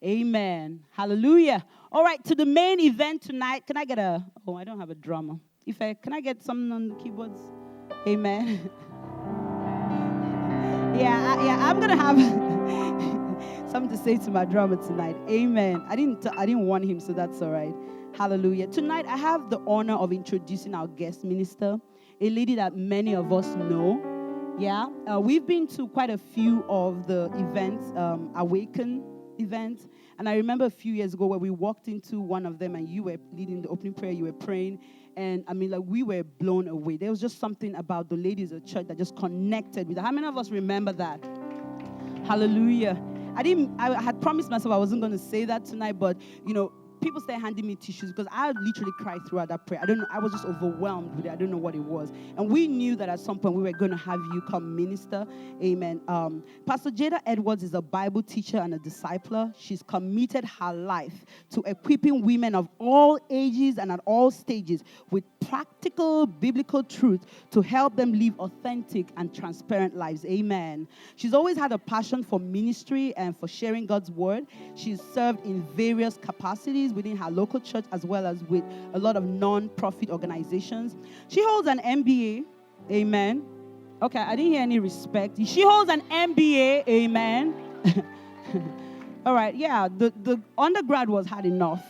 Amen. Hallelujah. All right, to the main event tonight. Can I get I don't have a drummer. Can I get something on the keyboards? Amen. I'm going to have something to say to my drummer tonight. Amen. I didn't want him, so that's all right. Hallelujah. Tonight, I have the honor of introducing our guest minister, a lady that many of us know. Yeah, we've been to quite a few of the events, Awaken events. And I remember a few years ago where we walked into one of them and you were leading the opening prayer, you were praying. And we were blown away. There was just something about the ladies of church that just connected with her. How many of us remember that? Hallelujah. I had promised myself I wasn't going to say that tonight, but, people started handing me tissues because I literally cried throughout that prayer. I don't know. I was just overwhelmed with it. I don't know what it was. And we knew that at some point we were going to have you come minister. Amen. Pastor Jada Edwards is a Bible teacher and a discipler. She's committed her life to equipping women of all ages and at all stages with practical biblical truth to help them live authentic and transparent lives. Amen. She's always had a passion for ministry and for sharing God's word. She's served in various capacities within her local church as well as with a lot of non-profit organizations. She holds an MBA. Amen. Okay, I didn't hear any respect. She holds an MBA. Amen. All right, yeah, the undergrad was hard enough.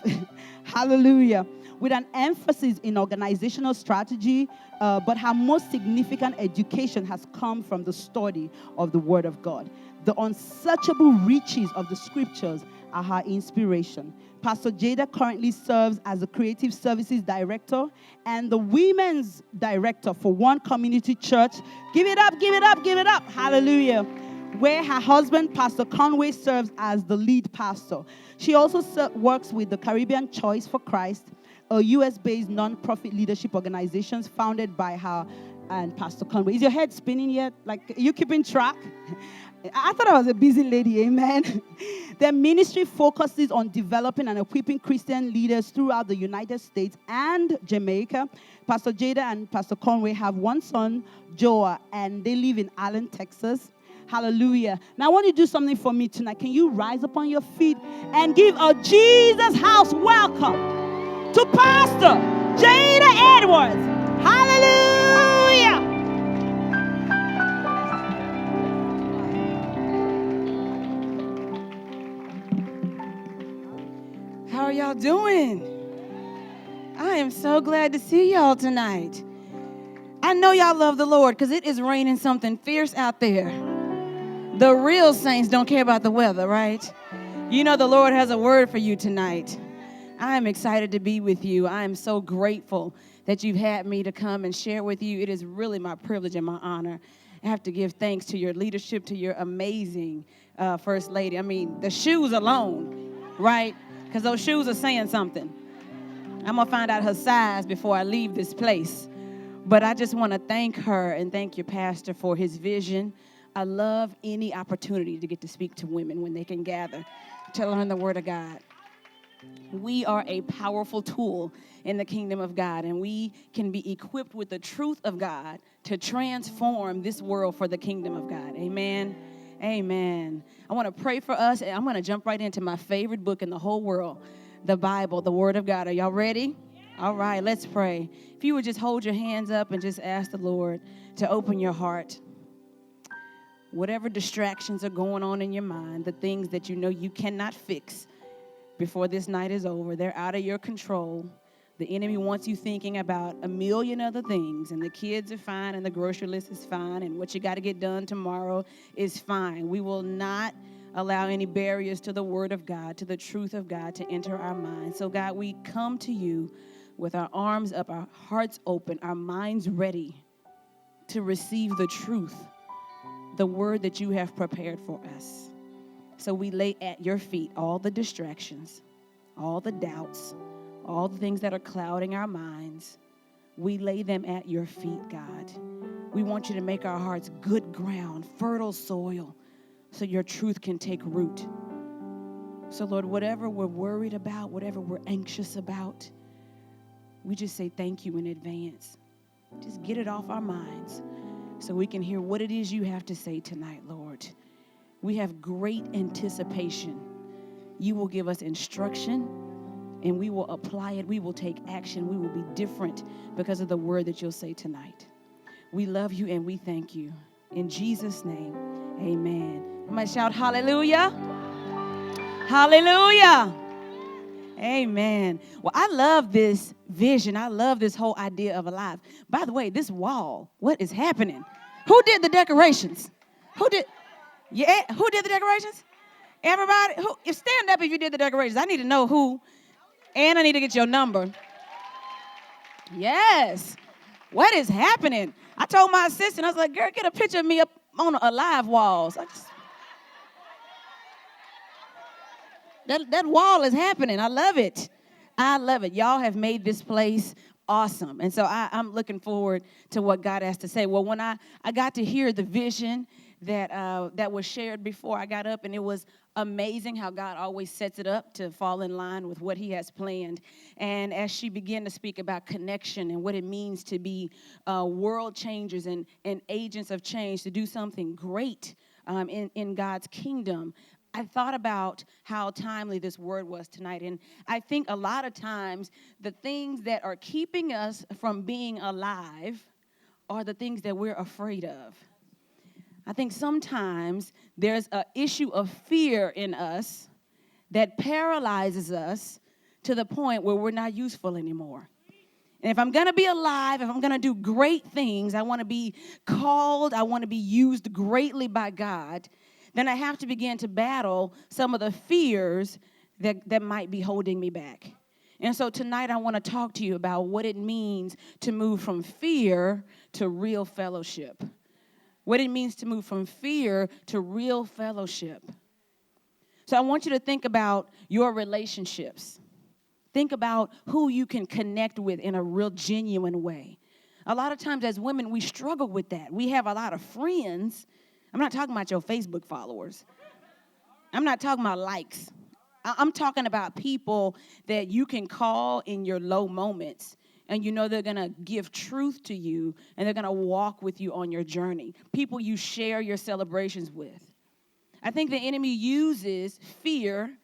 Hallelujah. With an emphasis in organizational strategy, but her most significant education has come from the study of the Word of God. The unsearchable riches of the Scriptures are her inspiration. Pastor Jada currently serves as the Creative Services Director and the Women's Director for One Community Church. Give it up, give it up, give it up. Hallelujah. Where her husband, Pastor Conway, serves as the lead pastor. She also works with the Caribbean Choice for Christ, a U.S.-based non-profit leadership organization founded by her and Pastor Conway. Is your head spinning yet? Are you keeping track? I thought I was a busy lady, amen. Their ministry focuses on developing and equipping Christian leaders throughout the United States and Jamaica. Pastor Jada and Pastor Conway have one son, Joa, and they live in Allen, Texas. Hallelujah. Now I want you to do something for me tonight. Can you rise up on your feet and give a Jesus House welcome to Pastor Jada Edwards? Hallelujah. How are y'all doing? I am so glad to see y'all tonight. I know y'all love the Lord because it is raining something fierce out there. The real saints don't care about the weather, right? You know the Lord has a word for you tonight. I am excited to be with you. I am so grateful that you've had me to come and share with you. It is really my privilege and my honor. I have to give thanks to your leadership, to your amazing First Lady. I mean, the shoes alone, right? Because those shoes are saying something. I'm going to find out her size before I leave this place. But I just want to thank her and thank your pastor for his vision. I love any opportunity to get to speak to women when they can gather to learn the Word of God. We are a powerful tool in the kingdom of God, and we can be equipped with the truth of God to transform this world for the kingdom of God. Amen. Amen. I want to pray for us, and I'm going to jump right into my favorite book in the whole world, the Bible, the Word of God. Are y'all ready? All right, let's pray. If you would just hold your hands up and just ask the Lord to open your heart. Whatever distractions are going on in your mind, the things that you know you cannot fix before this night is over, they're out of your control. The enemy wants you thinking about a million other things, and the kids are fine, and the grocery list is fine, and what you got to get done tomorrow is fine. We will not allow any barriers to the Word of God, to the truth of God, to enter our minds. So, God, we come to you with our arms up, our hearts open, our minds ready to receive the truth, the word that you have prepared for us. So we lay at your feet all the distractions, all the doubts, all the things that are clouding our minds. We lay them at your feet, God. We want you to make our hearts good ground, fertile soil, so your truth can take root. So, Lord, whatever we're worried about, whatever we're anxious about, we just say thank you in advance. Just get it off our minds so we can hear what it is you have to say tonight, Lord. We have great anticipation. you will give us instruction, and we will apply it. We will take action. We will be different because of the word that you'll say tonight. We love you and we thank you. In Jesus' name, amen. Somebody shout hallelujah. Hallelujah. Amen. Well, I love this vision. I love this whole idea of Alive. By the way, this wall, what is happening? Who did the decorations? Who did the decorations? Everybody? You stand up if you did the decorations. I need to know who, and I need to get your number. Yes. What is happening? I told my assistant, I was like, girl, get a picture of me up on Alive walls. That wall is happening. I love it. I love it. Y'all have made this place awesome. And so I'm looking forward to what God has to say. Well, when I got to hear the vision that was shared before I got up, and it was amazing how God always sets it up to fall in line with what he has planned. And as she began to speak about connection and what it means to be world changers and agents of change, to do something great in God's kingdom, I thought about how timely this word was tonight. And I think a lot of times the things that are keeping us from being alive are the things that we're afraid of. I think sometimes there's an issue of fear in us that paralyzes us to the point where we're not useful anymore. And if I'm going to be alive, if I'm going to do great things, I want to be called, I want to be used greatly by God, then I have to begin to battle some of the fears that might be holding me back. And so tonight I want to talk to you about what it means to move from fear to real fellowship. What it means to move from fear to real fellowship. So I want you to think about your relationships. Think about who you can connect with in a real genuine way. A lot of times as women, we struggle with that. We have a lot of friends. I'm not talking about your Facebook followers. I'm not talking about likes. I'm talking about people that you can call in your low moments, and you know they're going to give truth to you, and they're going to walk with you on your journey. People you share your celebrations with. I think the enemy uses fear.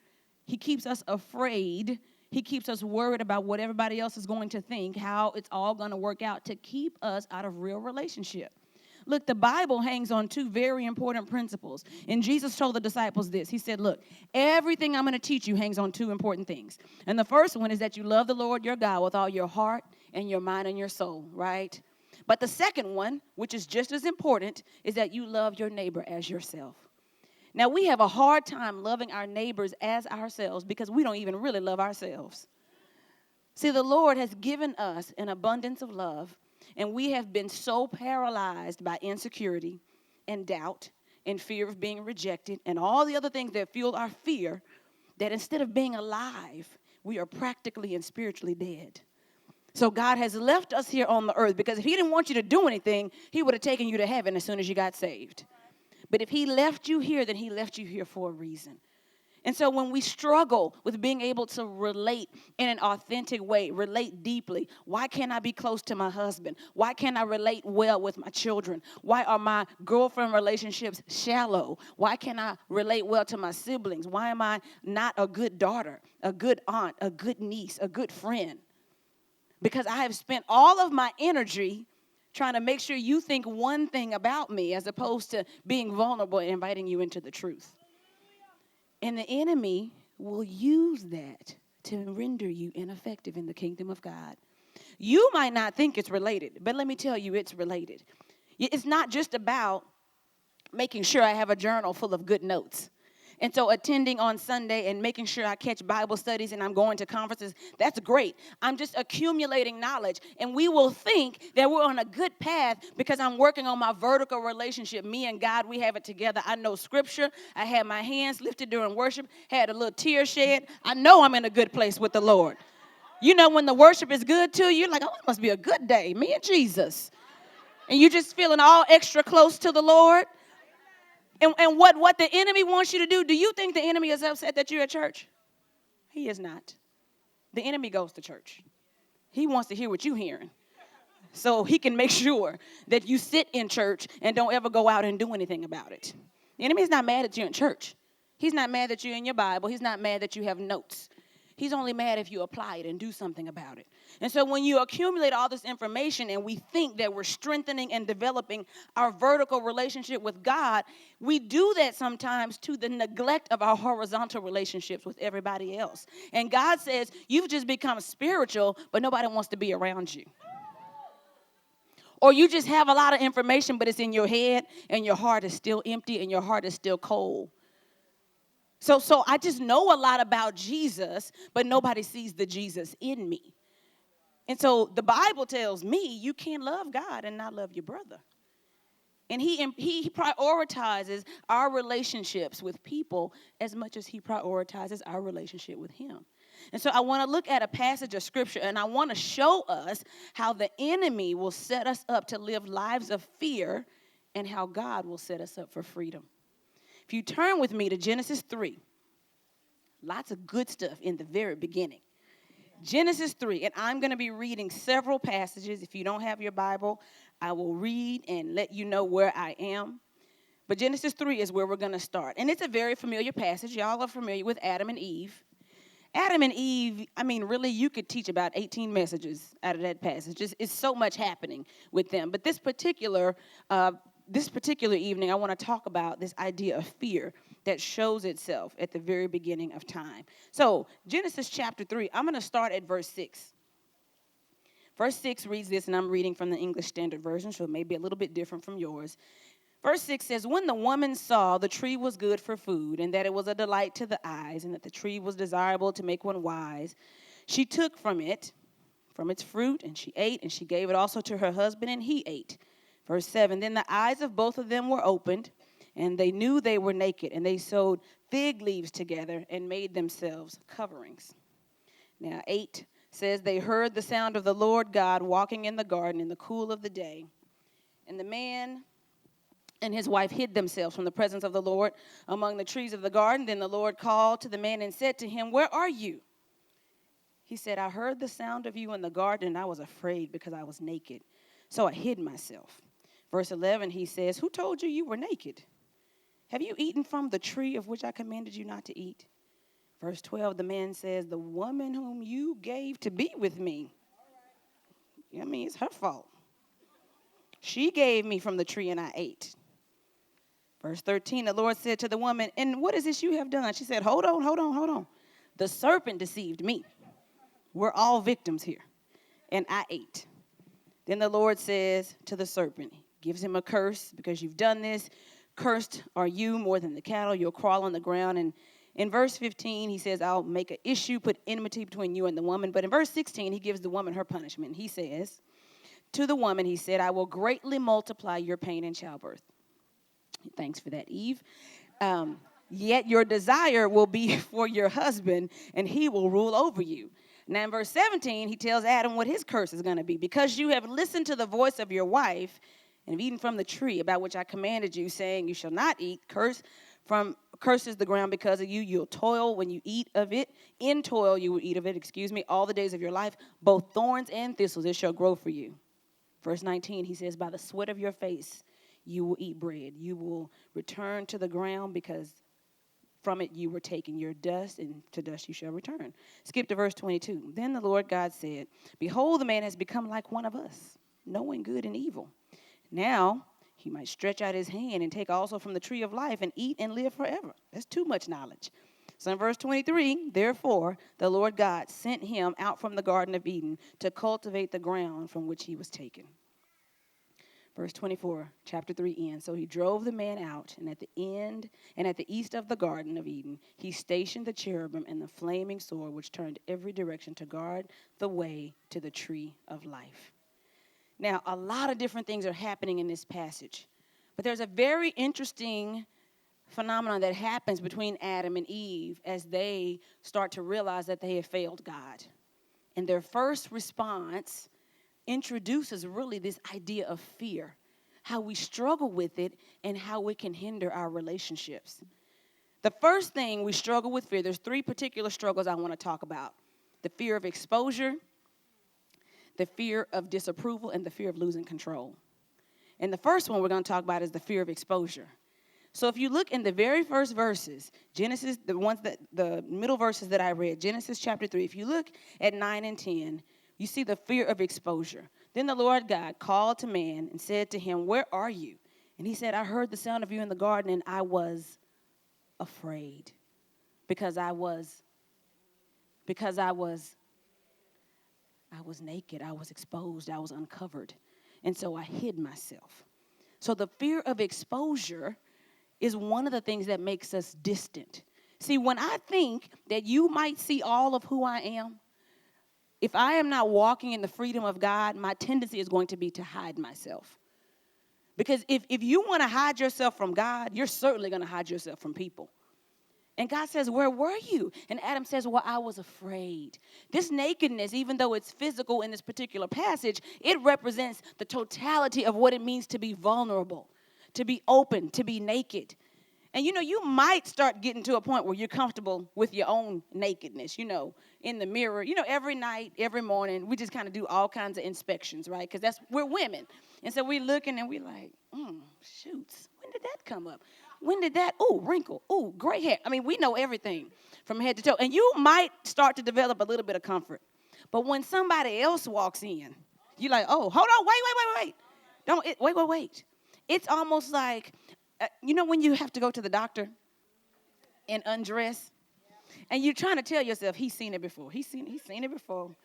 He keeps us afraid. He keeps us worried about what everybody else is going to think, how it's all going to work out to keep us out of real relationship. Look, the Bible hangs on two very important principles. And Jesus told the disciples this. He said, look, everything I'm going to teach you hangs on two important things. And the first one is that you love the Lord your God with all your heart and your mind and your soul, right? But the second one, which is just as important, is that you love your neighbor as yourself. Now, we have a hard time loving our neighbors as ourselves because we don't even really love ourselves. See, the Lord has given us an abundance of love. And we have been so paralyzed by insecurity and doubt and fear of being rejected and all the other things that fuel our fear that instead of being alive, we are practically and spiritually dead. So God has left us here on the earth because if he didn't want you to do anything, he would have taken you to heaven as soon as you got saved. But if he left you here, then he left you here for a reason. And so when we struggle with being able to relate in an authentic way, relate deeply, why can't I be close to my husband? Why can't I relate well with my children? Why are my girlfriend relationships shallow? Why can't I relate well to my siblings? Why am I not a good daughter, a good aunt, a good niece, a good friend? Because I have spent all of my energy trying to make sure you think one thing about me as opposed to being vulnerable and inviting you into the truth. And the enemy will use that to render you ineffective in the kingdom of God. You might not think it's related, but let me tell you, it's related. It's not just about making sure I have a journal full of good notes. And so attending on Sunday and making sure I catch Bible studies and I'm going to conferences, that's great. I'm just accumulating knowledge. And we will think that we're on a good path because I'm working on my vertical relationship. Me and God, we have it together. I know scripture. I had my hands lifted during worship, had a little tear shed. I know I'm in a good place with the Lord. You know, when the worship is good to you, you're like, oh, it must be a good day, me and Jesus. And you're just feeling all extra close to the Lord. And what the enemy wants you to do you think the enemy is upset that you're at church? He is not. The enemy goes to church. He wants to hear what you're hearing. So he can make sure that you sit in church and don't ever go out and do anything about it. The enemy is not mad at you in church. He's not mad that you're in your Bible. He's not mad that you have notes. He's only mad if you apply it and do something about it. And so when you accumulate all this information and we think that we're strengthening and developing our vertical relationship with God, we do that sometimes to the neglect of our horizontal relationships with everybody else. And God says, you've just become spiritual, but nobody wants to be around you. Or you just have a lot of information, but it's in your head, and your heart is still empty, and your heart is still cold. So I just know a lot about Jesus, but nobody sees the Jesus in me. And so the Bible tells me you can't love God and not love your brother. And he prioritizes our relationships with people as much as he prioritizes our relationship with him. And so I want to look at a passage of scripture, and I want to show us how the enemy will set us up to live lives of fear and how God will set us up for freedom. If you turn with me to Genesis 3, lots of good stuff in the very beginning. Genesis 3, and I'm going to be reading several passages. If you don't have your Bible, I will read and let you know where I am. But Genesis 3 is where we're going to start. And it's a very familiar passage. Y'all are familiar with Adam and Eve. Adam and Eve, I mean, really, you could teach about 18 messages out of that passage. It's so much happening with them. But this particular evening, I want to talk about this idea of fear that shows itself at the very beginning of time. So, Genesis chapter 3, I'm going to start at verse 6. Verse 6 reads this, and I'm reading from the English Standard Version, so it may be a little bit different from yours. Verse 6 says, when the woman saw the tree was good for food, and that it was a delight to the eyes, and that the tree was desirable to make one wise, she took from its fruit, and she ate, and she gave it also to her husband, and he ate. Verse 7, then the eyes of both of them were opened, and they knew they were naked, and they sewed fig leaves together and made themselves coverings. Now 8 says, they heard the sound of the Lord God walking in the garden in the cool of the day, and the man and his wife hid themselves from the presence of the Lord among the trees of the garden. Then the Lord called to the man and said to him, where are you? He said, I heard the sound of you in the garden, and I was afraid because I was naked, so I hid myself. Verse 11, he says, who told you you were naked? Have you eaten from the tree of which I commanded you not to eat? Verse 12, the man says, the woman whom you gave to be with me. I mean, it's her fault. She gave me from the tree and I ate. Verse 13, the Lord said to the woman, and what is this you have done? She said, hold on. The serpent deceived me. We're all victims here. And I ate. Then the Lord says to the serpent, gives him a curse because you've done this. Cursed are you more than the cattle. You'll crawl on the ground. And in verse 15, he says, I'll make an issue, put enmity between you and the woman. But in verse 16, he gives the woman her punishment. He says, to the woman, he said, I will greatly multiply your pain in childbirth. Thanks for that, Eve. Yet your desire will be for your husband, and he will rule over you. Now in verse 17, he tells Adam what his curse is going to be. Because you have listened to the voice of your wife and have eaten from the tree about which I commanded you, saying you shall not eat, curses the ground because of you. You'll toil when you eat of it. In toil you will eat of it, all the days of your life. Both thorns and thistles it shall grow for you. Verse 19, he says, by the sweat of your face you will eat bread. You will return to the ground because from it you were taken. Your dust, and to dust you shall return. Skip to verse 22. Then the Lord God said, behold, the man has become like one of us, knowing good and evil. Now he might stretch out his hand and take also from the tree of life and eat and live forever. That's too much knowledge. So in verse 23, therefore the Lord God sent him out from the Garden of Eden to cultivate the ground from which he was taken. Verse 24, chapter 3 ends. So he drove the man out, and at the east of the Garden of Eden, he stationed the cherubim and the flaming sword, which turned every direction to guard the way to the tree of life. Now, a lot of different things are happening in this passage, but there's a very interesting phenomenon that happens between Adam and Eve as they start to realize that they have failed God. And their first response introduces really this idea of fear, how we struggle with it and how it can hinder our relationships. The first thing we struggle with fear, there's 3 particular struggles I want to talk about. The fear of exposure, the fear of disapproval, and the fear of losing control. And the first one we're going to talk about is the fear of exposure. So if you look in the very first verses, Genesis, the middle verses that I read, Genesis chapter 3, if you look at 9 and 10, you see the fear of exposure. Then the Lord God called to man and said to him, "Where are you?" And he said, "I heard the sound of you in the garden, and I was afraid because I was naked, I was exposed, I was uncovered. And so I hid myself." So the fear of exposure is one of the things that makes us distant. See, when I think that you might see all of who I am, if I am not walking in the freedom of God, my tendency is going to be to hide myself. Because if you want to hide yourself from God, you're certainly going to hide yourself from people. And God says, "Where were you?" And Adam says, "Well, I was afraid." This nakedness, even though it's physical in this particular passage, it represents the totality of what it means to be vulnerable, to be open, to be naked. And you might start getting to a point where you're comfortable with your own nakedness, in the mirror. Every night, every morning, we just kind of do all kinds of inspections, right? Because we're women. And so we're looking and we're like, shoots, when did that come up? When did that, wrinkle, gray hair. I mean, we know everything from head to toe. And you might start to develop a little bit of comfort. But when somebody else walks in, you're like, hold on, wait. Wait. It's almost like, when you have to go to the doctor and undress, and you're trying to tell yourself, he's seen it before. He's seen it before.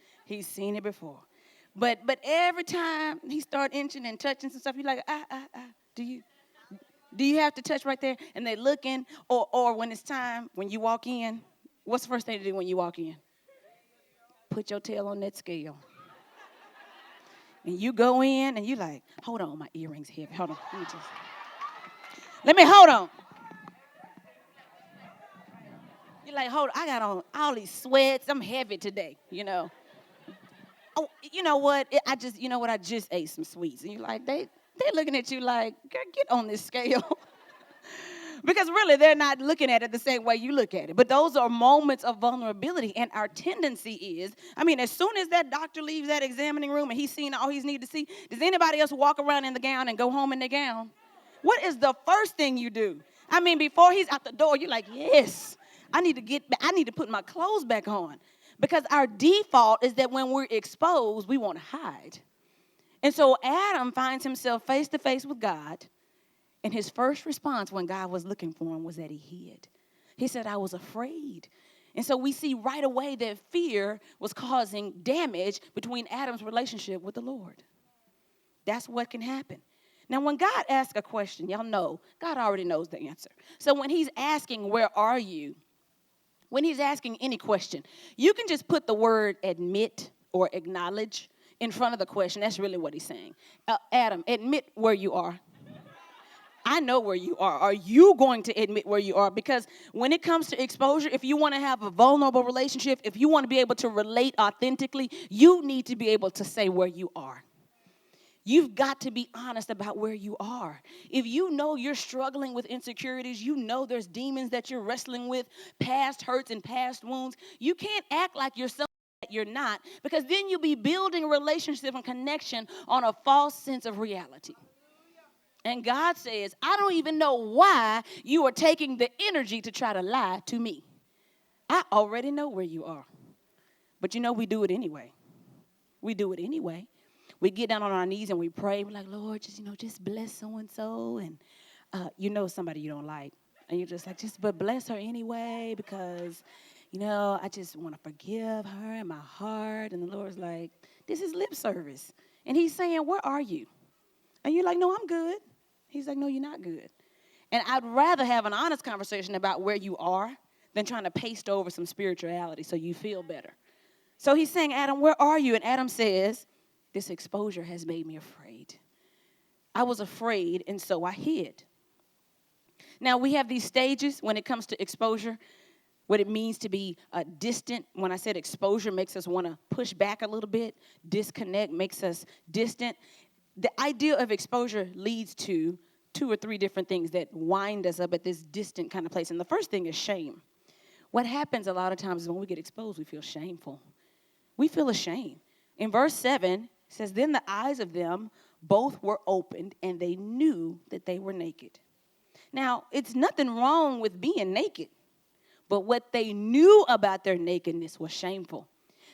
But every time he start inching and touching some stuff, you're like, Do you have to touch right there? And they're looking, or when it's time, when you walk in, what's the first thing to do when you walk in? Put your tail on that scale. And you go in, and you're like, hold on, my earring's heavy. Hold on, hold on. You're like, hold on, I got on all these sweats. I'm heavy today, Oh, you know what? I just ate some sweets. And you're like, they're looking at you like, girl, get on this scale. Because really, they're not looking at it the same way you look at it. But those are moments of vulnerability. And our tendency is, as soon as that doctor leaves that examining room and he's seen all he's need to see, does anybody else walk around in the gown and go home in their gown? What is the first thing you do? Before he's out the door, you're like, yes, I need to put my clothes back on. Because our default is that when we're exposed, we want to hide. And so Adam finds himself face to face with God. And his first response when God was looking for him was that he hid. He said, "I was afraid." And so we see right away that fear was causing damage between Adam's relationship with the Lord. That's what can happen. Now, when God asks a question, y'all know, God already knows the answer. So when he's asking, "Where are you?" When he's asking any question, you can just put the word admit or acknowledge in front of the question. That's really what he's saying. Adam, admit where you are. I know where you are. Are you going to admit where you are? Because when it comes to exposure, if you want to have a vulnerable relationship, if you want to be able to relate authentically, you need to be able to say where you are. You've got to be honest about where you are. If you know you're struggling with insecurities, you know there's demons that you're wrestling with, past hurts and past wounds, you can't act like you're something that you're not, because then you'll be building a relationship and connection on a false sense of reality. And God says, "I don't even know why you are taking the energy to try to lie to me. I already know where you are." But we do it anyway. We do it anyway. We get down on our knees and we pray. We're like, "Lord, just bless so-and-so." And somebody you don't like. And you're just like, but bless her anyway, because, I just want to forgive her in my heart. And the Lord's like, this is lip service. And he's saying, "Where are you?" And you're like, "No, I'm good." He's like, "No, you're not good." And I'd rather have an honest conversation about where you are than trying to paste over some spirituality so you feel better. So he's saying, "Adam, where are you?" And Adam says, "This exposure has made me afraid. I was afraid, and so I hid." Now, we have these stages when it comes to exposure, what it means to be distant. When I said exposure makes us want to push back a little bit, disconnect makes us distant. The idea of exposure leads to 2 or 3 different things that wind us up at this distant kind of place. And the first thing is shame. What happens a lot of times is when we get exposed, we feel shameful. We feel ashamed. In verse 7, it says, "Then the eyes of them both were opened, and they knew that they were naked." Now, it's nothing wrong with being naked, but what they knew about their nakedness was shameful.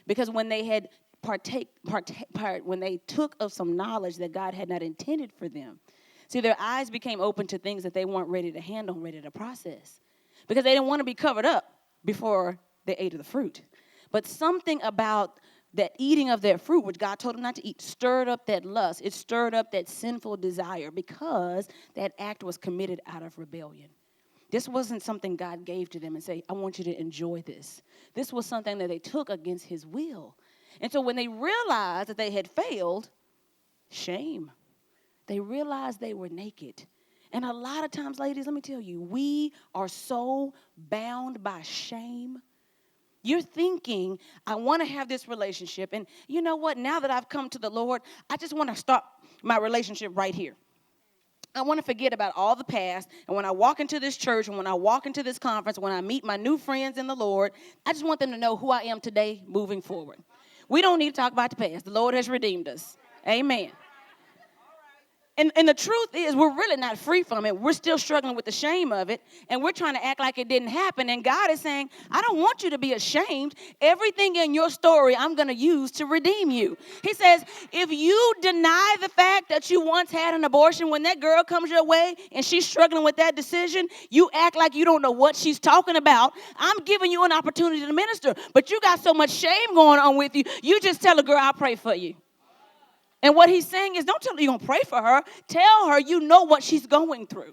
Because when they had when they took of some knowledge that God had not intended for them, see, their eyes became open to things that they weren't ready to handle, ready to process. Because they didn't want to be covered up before they ate of the fruit. But something about that eating of that fruit, which God told them not to eat, stirred up that lust. It stirred up that sinful desire because that act was committed out of rebellion. This wasn't something God gave to them and say, I want you to enjoy this. This was something that they took against his will. And so when they realized that they had failed, shame. They realized they were naked. And a lot of times, ladies, let me tell you, we are so bound by shame. You're thinking, I want to have this relationship. And you know what? Now that I've come to the Lord, I just want to start my relationship right here. I want to forget about all the past. And when I walk into this church and when I walk into this conference, when I meet my new friends in the Lord, I just want them to know who I am today moving forward. We don't need to talk about the past. The Lord has redeemed us. Amen. And the truth is, we're really not free from it. We're still struggling with the shame of it, and we're trying to act like it didn't happen. And God is saying, I don't want you to be ashamed. Everything in your story, I'm going to use to redeem you. He says, if you deny the fact that you once had an abortion, when that girl comes your way and she's struggling with that decision, you act like you don't know what she's talking about. I'm giving you an opportunity to minister, but you got so much shame going on with you, you just tell a girl, I'll pray for you. And what he's saying is, don't tell her you're going to pray for her. Tell her you know what she's going through.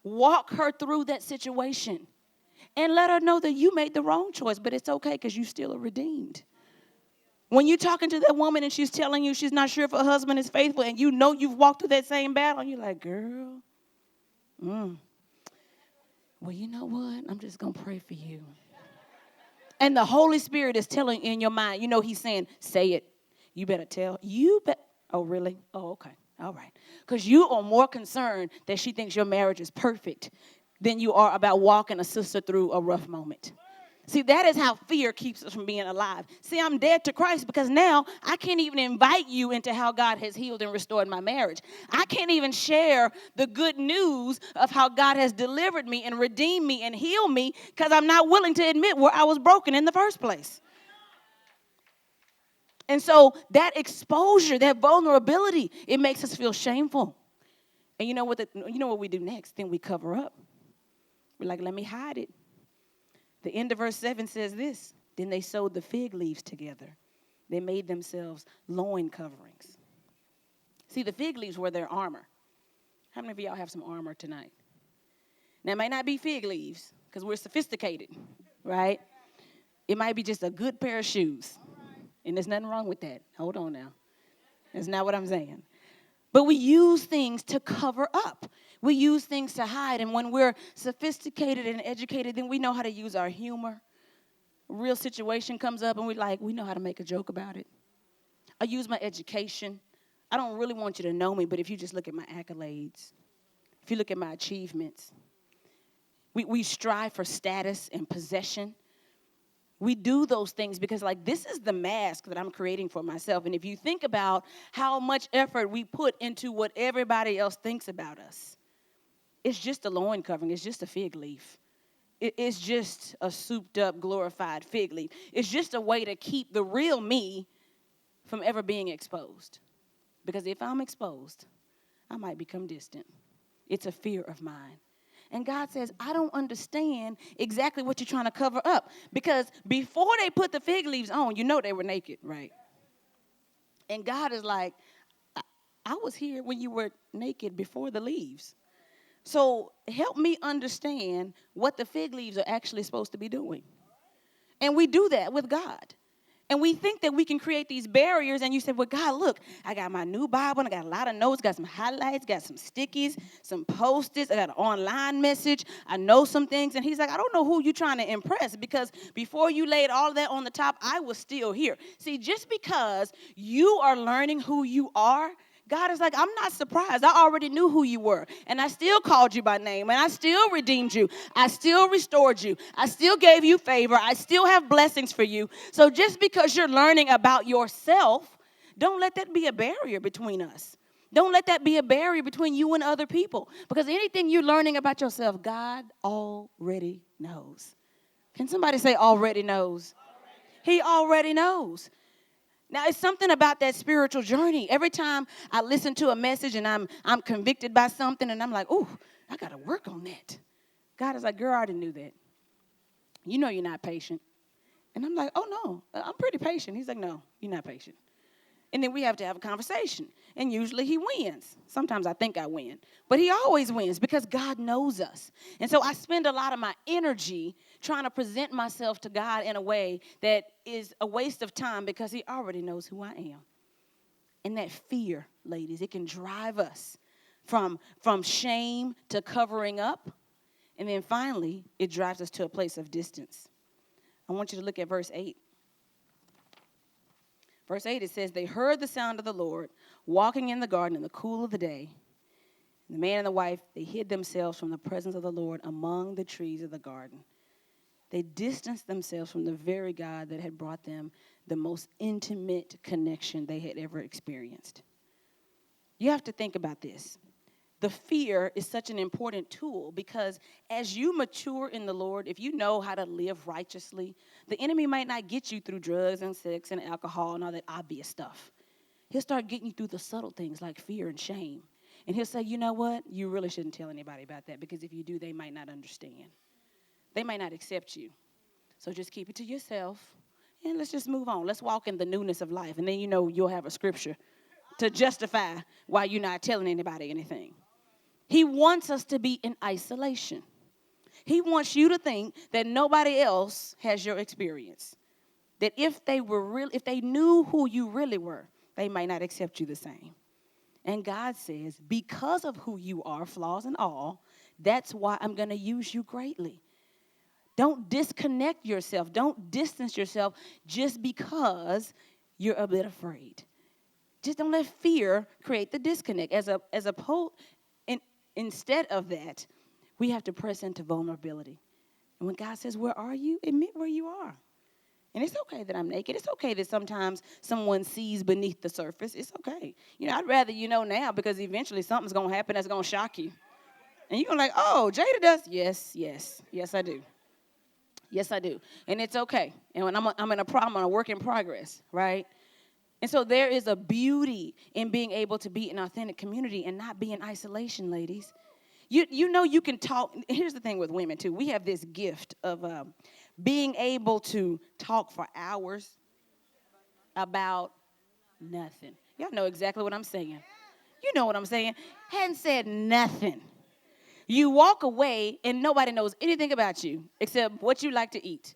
Walk her through that situation. And let her know that you made the wrong choice, but it's okay because you still are redeemed. When you're talking to that woman and she's telling you she's not sure if her husband is faithful and you know you've walked through that same battle, and you're like, girl, well, you know what? I'm just going to pray for you. And the Holy Spirit is telling in your mind, you know, he's saying, say it. You better tell. Oh, really? Oh, okay. All right. Because you are more concerned that she thinks your marriage is perfect than you are about walking a sister through a rough moment. See, that is how fear keeps us from being alive. See, I'm dead to Christ because now I can't even invite you into how God has healed and restored my marriage. I can't even share the good news of how God has delivered me and redeemed me and healed me because I'm not willing to admit where I was broken in the first place. And so that exposure, that vulnerability, it makes us feel shameful. And you know what we do next? Then we cover up. We're like, let me hide it. The end of verse 7 says this. Then they sewed the fig leaves together. They made themselves loin coverings. See, the fig leaves were their armor. How many of y'all have some armor tonight? Now, it might not be fig leaves because we're sophisticated, right? It might be just a good pair of shoes. And there's nothing wrong with that. Hold on now. That's not what I'm saying. But we use things to cover up. We use things to hide. And when we're sophisticated and educated, then we know how to use our humor. A real situation comes up and we know how to make a joke about it. I use my education. I don't really want you to know me, but if you just look at my accolades, if you look at my achievements, we strive for status and possession. We do those things because, this is the mask that I'm creating for myself. And if you think about how much effort we put into what everybody else thinks about us, it's just a loin covering. It's just a fig leaf. It's just a souped-up, glorified fig leaf. It's just a way to keep the real me from ever being exposed. Because if I'm exposed, I might become distant. It's a fear of mine. And God says, I don't understand exactly what you're trying to cover up. Because before they put the fig leaves on, you know they were naked, right? And God is like, I was here when you were naked before the leaves. So help me understand what the fig leaves are actually supposed to be doing. And we do that with God. And we think that we can create these barriers. And you say, well, God, look, I got my new Bible. And I got a lot of notes, got some highlights, got some stickies, some Post-its. I got an online message. I know some things. And he's like, I don't know who you're trying to impress because before you laid all of that on the top, I was still here. See, just because you are learning who you are, God is like, I'm not surprised. I already knew who you were. And I still called you by name. And I still redeemed you. I still restored you. I still gave you favor. I still have blessings for you. So just because you're learning about yourself, don't let that be a barrier between us. Don't let that be a barrier between you and other people. Because anything you're learning about yourself, God already knows. Can somebody say already knows? He already knows. Now, it's something about that spiritual journey. Every time I listen to a message and I'm convicted by something and I'm like, ooh, I got to work on that. God is like, girl, I already knew that. You know you're not patient. And I'm like, oh, no, I'm pretty patient. He's like, no, you're not patient. And then we have to have a conversation. And usually he wins. Sometimes I think I win. But he always wins because God knows us. And so I spend a lot of my energy trying to present myself to God in a way that is a waste of time because he already knows who I am. And that fear, ladies, it can drive us from shame to covering up. And then finally, it drives us to a place of distance. I want you to look at verse 8. Verse 8, it says, they heard the sound of the Lord walking in the garden in the cool of the day. And the man and the wife, they hid themselves from the presence of the Lord among the trees of the garden. They distanced themselves from the very God that had brought them the most intimate connection they had ever experienced. You have to think about this. The fear is such an important tool because as you mature in the Lord, if you know how to live righteously, the enemy might not get you through drugs and sex and alcohol and all that obvious stuff. He'll start getting you through the subtle things like fear and shame. And he'll say, you know what? You really shouldn't tell anybody about that because if you do, they might not understand. They might not accept you. So just keep it to yourself and let's just move on. Let's walk in the newness of life. And then, you'll have a scripture to justify why you're not telling anybody anything. He wants us to be in isolation. He wants you to think that nobody else has your experience. That if they knew who you really were, they might not accept you the same. And God says, because of who you are, flaws and all, that's why I'm going to use you greatly. Don't disconnect yourself. Don't distance yourself just because you're a bit afraid. Just don't let fear create the disconnect. Instead of that, we have to press into vulnerability. And when God says, where are you? Admit where you are. And it's okay that I'm naked. It's okay that sometimes someone sees beneath the surface. It's okay. I'd rather you know now because eventually something's going to happen that's going to shock you. And you're going to like, oh, Jada does? Yes, I do. Yes, I do. And it's okay. And when I'm in a problem, I'm a work in progress, right? And so there is a beauty in being able to be in authentic community and not be in isolation, ladies. You can talk. Here's the thing with women, too. We have this gift of being able to talk for hours about nothing. Y'all know exactly what I'm saying. You know what I'm saying. Hadn't said nothing. You walk away and nobody knows anything about you except what you like to eat.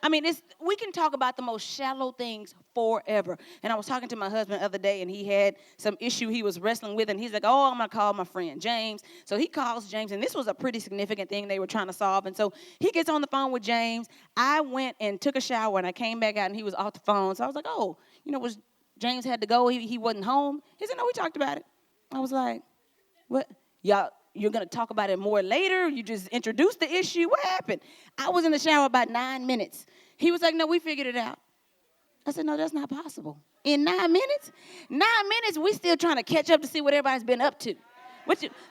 I mean, we can talk about the most shallow things forever. And I was talking to my husband the other day, and he had some issue he was wrestling with, and he's like, oh, I'm going to call my friend James. So he calls James, and this was a pretty significant thing they were trying to solve. And so he gets on the phone with James. I went and took a shower, and I came back out, and he was off the phone. So I was like, oh, was James had to go. He wasn't home. He said, no, we talked about it. I was like, what? Y'all, you're going to talk about it more later? You just introduced the issue? What happened? I was in the shower about 9 minutes. He was like, no, we figured it out. I said, no, that's not possible. In 9 minutes? 9 minutes, we still trying to catch up to see what everybody's been up to.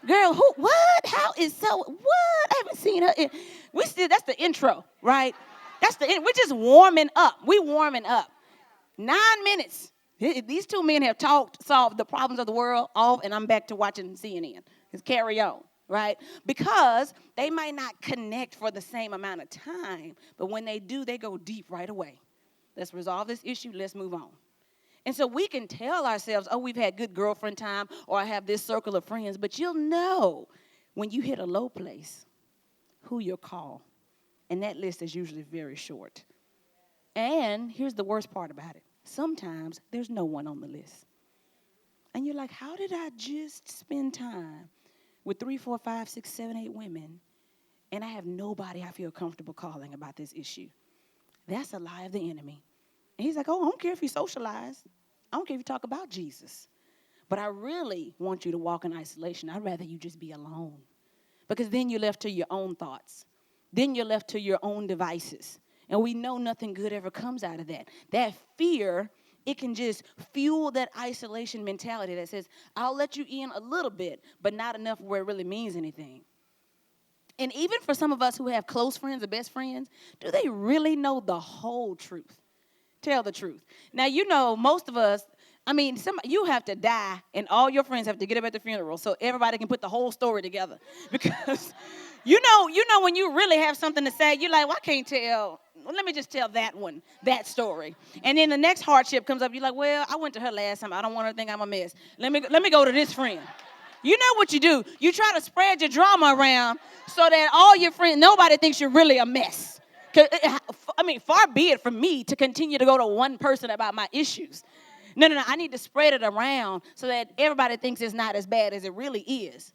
Girl, who, what? How is so, what? I haven't seen her. That's the intro, right? We're just warming up. We warming up. 9 minutes. These two men have solved the problems of the world off, and I'm back to watching CNN. Just carry on, right? Because they might not connect for the same amount of time, but when they do, they go deep right away. Let's resolve this issue. Let's move on. And so we can tell ourselves, oh, we've had good girlfriend time, or I have this circle of friends, but you'll know when you hit a low place who you'll call. And that list is usually very short. And here's the worst part about it. Sometimes there's no one on the list. And you're like, how did I just spend time with 3, 4, 5, 6, 7, 8 women, and I have nobody I feel comfortable calling about this issue? That's a lie of the enemy. And he's like, oh, I don't care if you socialize. I don't care if you talk about Jesus. But I really want you to walk in isolation. I'd rather you just be alone. Because then you're left to your own thoughts. Then you're left to your own devices. And we know nothing good ever comes out of that. That fear it can just fuel that isolation mentality that says, I'll let you in a little bit, but not enough where it really means anything. And even for some of us who have close friends or best friends, do they really know the whole truth? Tell the truth. Now, you know, most of us, you have to die, and all your friends have to get up at the funeral so everybody can put the whole story together. Because, you know, when you really have something to say, you're like, well, I can't tell. Well, let me just tell that story. And then the next hardship comes up. You're like, well, I went to her last time. I don't want her to think I'm a mess. Let me go to this friend. You know what you do. You try to spread your drama around so that all your friends, nobody thinks you're really a mess. Far be it from me to continue to go to one person about my issues. No, I need to spread it around so that everybody thinks it's not as bad as it really is.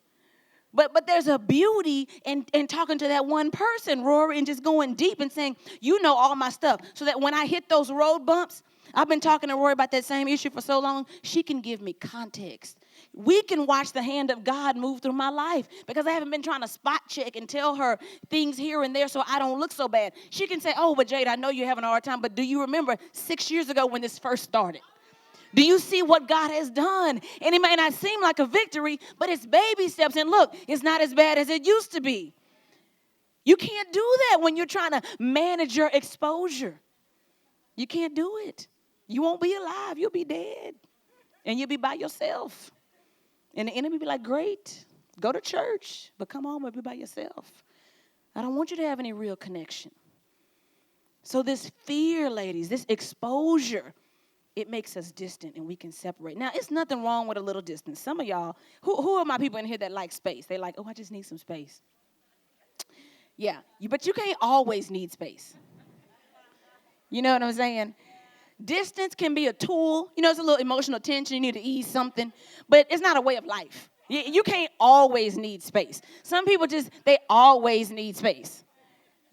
But there's a beauty in talking to that one person, Rory, and just going deep and saying, you know all my stuff, so that when I hit those road bumps, I've been talking to Rory about that same issue for so long, she can give me context. We can watch the hand of God move through my life because I haven't been trying to spot check and tell her things here and there so I don't look so bad. She can say, oh, but Jade, I know you're having a hard time, but do you remember 6 years ago when this first started? Do you see what God has done? And it may not seem like a victory, but it's baby steps. And look, it's not as bad as it used to be. You can't do that when you're trying to manage your exposure. You can't do it. You won't be alive. You'll be dead. And you'll be by yourself. And the enemy be like, great, go to church, but come home and be by yourself. I don't want you to have any real connection. So this fear, ladies, this exposure, it makes us distant and we can separate. Now, it's nothing wrong with a little distance. Some of y'all, who are my people in here that like space? They like, oh, I just need some space. Yeah, but you can't always need space. You know what I'm saying? Distance can be a tool. You know, it's a little emotional tension. You need to ease something. But it's not a way of life. You can't always need space. Some people they always need space.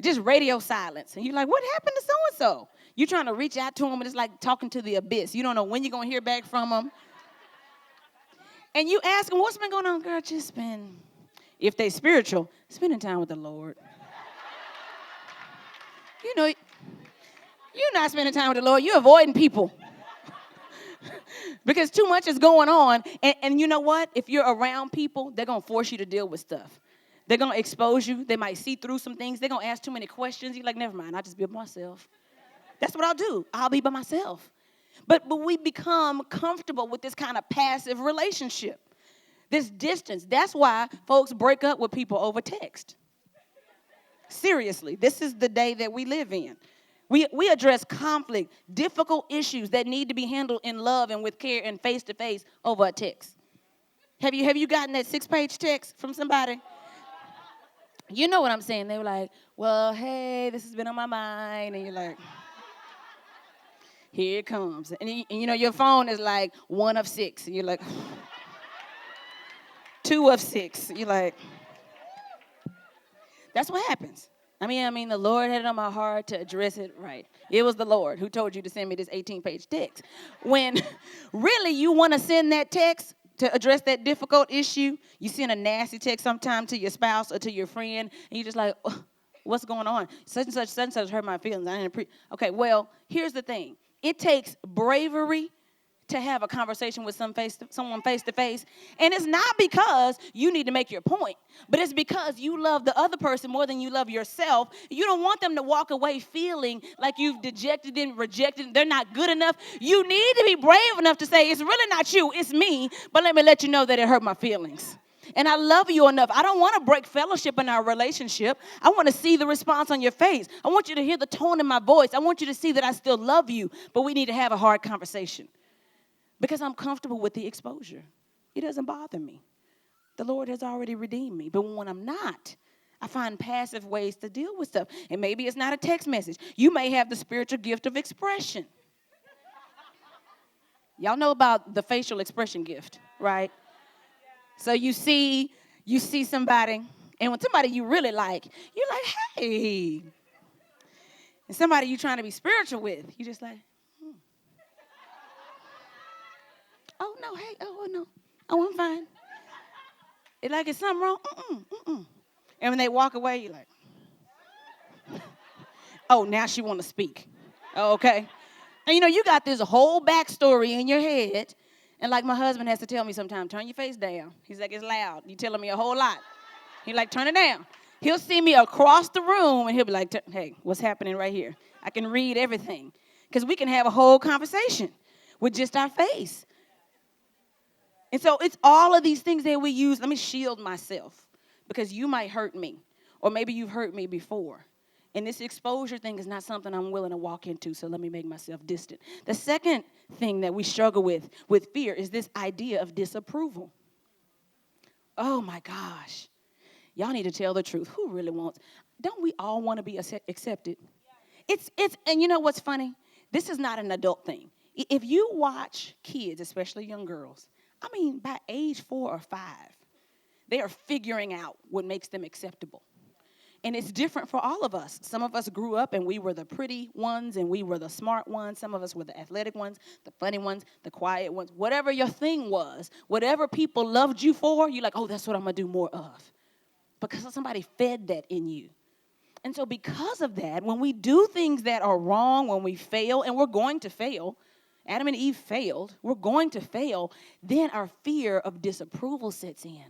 Just radio silence. And you're like, what happened to so-and-so? You're trying to reach out to them, and it's like talking to the abyss. You don't know when you're going to hear back from them. And you ask them, what's been going on? Girl, just been, if they spiritual, spending time with the Lord. You know, you're not spending time with the Lord. You're avoiding people. Because too much is going on. And you know what? If you're around people, they're going to force you to deal with stuff. They're going to expose you. They might see through some things. They're going to ask too many questions. You're like, never mind. I'll just be by myself. That's what I'll do. I'll be by myself. But we become comfortable with this kind of passive relationship, this distance. That's why folks break up with people over text. Seriously, this is the day that we live in. We address conflict, difficult issues that need to be handled in love and with care and face-to-face over a text. Have you gotten that 6-page text from somebody? You know what I'm saying. They were like, well, hey, this has been on my mind. And you're like, here it comes. And you know, your phone is like 1 of 6. And you're like, 2 of 6. You're like, that's what happens. I mean, the Lord had it on my heart to address it right. It was the Lord who told you to send me this 18-page text. When really you want to send that text to address that difficult issue, you send a nasty text sometime to your spouse or to your friend, and you're just like, oh, what's going on? Such and such hurt my feelings. Okay, well, here's the thing. It takes bravery to have a conversation with someone face-to-face. And it's not because you need to make your point, but it's because you love the other person more than you love yourself. You don't want them to walk away feeling like you've dejected and rejected. They're not good enough. You need to be brave enough to say, it's really not you, it's me, but let me let you know that it hurt my feelings. And I love you enough. I don't want to break fellowship in our relationship. I want to see the response on your face. I want you to hear the tone in my voice. I want you to see that I still love you, but we need to have a hard conversation. Because I'm comfortable with the exposure. It doesn't bother me. The Lord has already redeemed me. But when I'm not, I find passive ways to deal with stuff. And maybe it's not a text message. You may have the spiritual gift of expression. Y'all know about the facial expression gift, right? So you see somebody, and when somebody you really like, you're like, hey. And somebody you're trying to be spiritual with, you're just like, oh, no, hey, oh, no. Oh, I'm fine. It's like, is something wrong? And when they walk away, you're like, oh, now she want to speak. Oh, okay. And you got this whole backstory in your head. And like my husband has to tell me sometimes, turn your face down. He's like, it's loud. You're telling me a whole lot. He's like, turn it down. He'll see me across the room and he'll be like, hey, what's happening right here? I can read everything. Because we can have a whole conversation with just our face. And so it's all of these things that we use. Let me shield myself because you might hurt me. Or maybe you've hurt me before. And this exposure thing is not something I'm willing to walk into, so let me make myself distant. The second thing that we struggle with fear is this idea of disapproval. Oh, my gosh. Y'all need to tell the truth. Who really wants? Don't we all want to be accepted? It's and you know what's funny? This is not an adult thing. If you watch kids, especially young girls, I mean, by age 4 or 5, they are figuring out what makes them acceptable. And it's different for all of us. Some of us grew up and we were the pretty ones and we were the smart ones. Some of us were the athletic ones, the funny ones, the quiet ones. Whatever your thing was, whatever people loved you for, you're like, oh, that's what I'm going to do more of. Because somebody fed that in you. And so because of that, when we do things that are wrong, when we fail, and we're going to fail, Adam and Eve failed, we're going to fail, then our fear of disapproval sets in.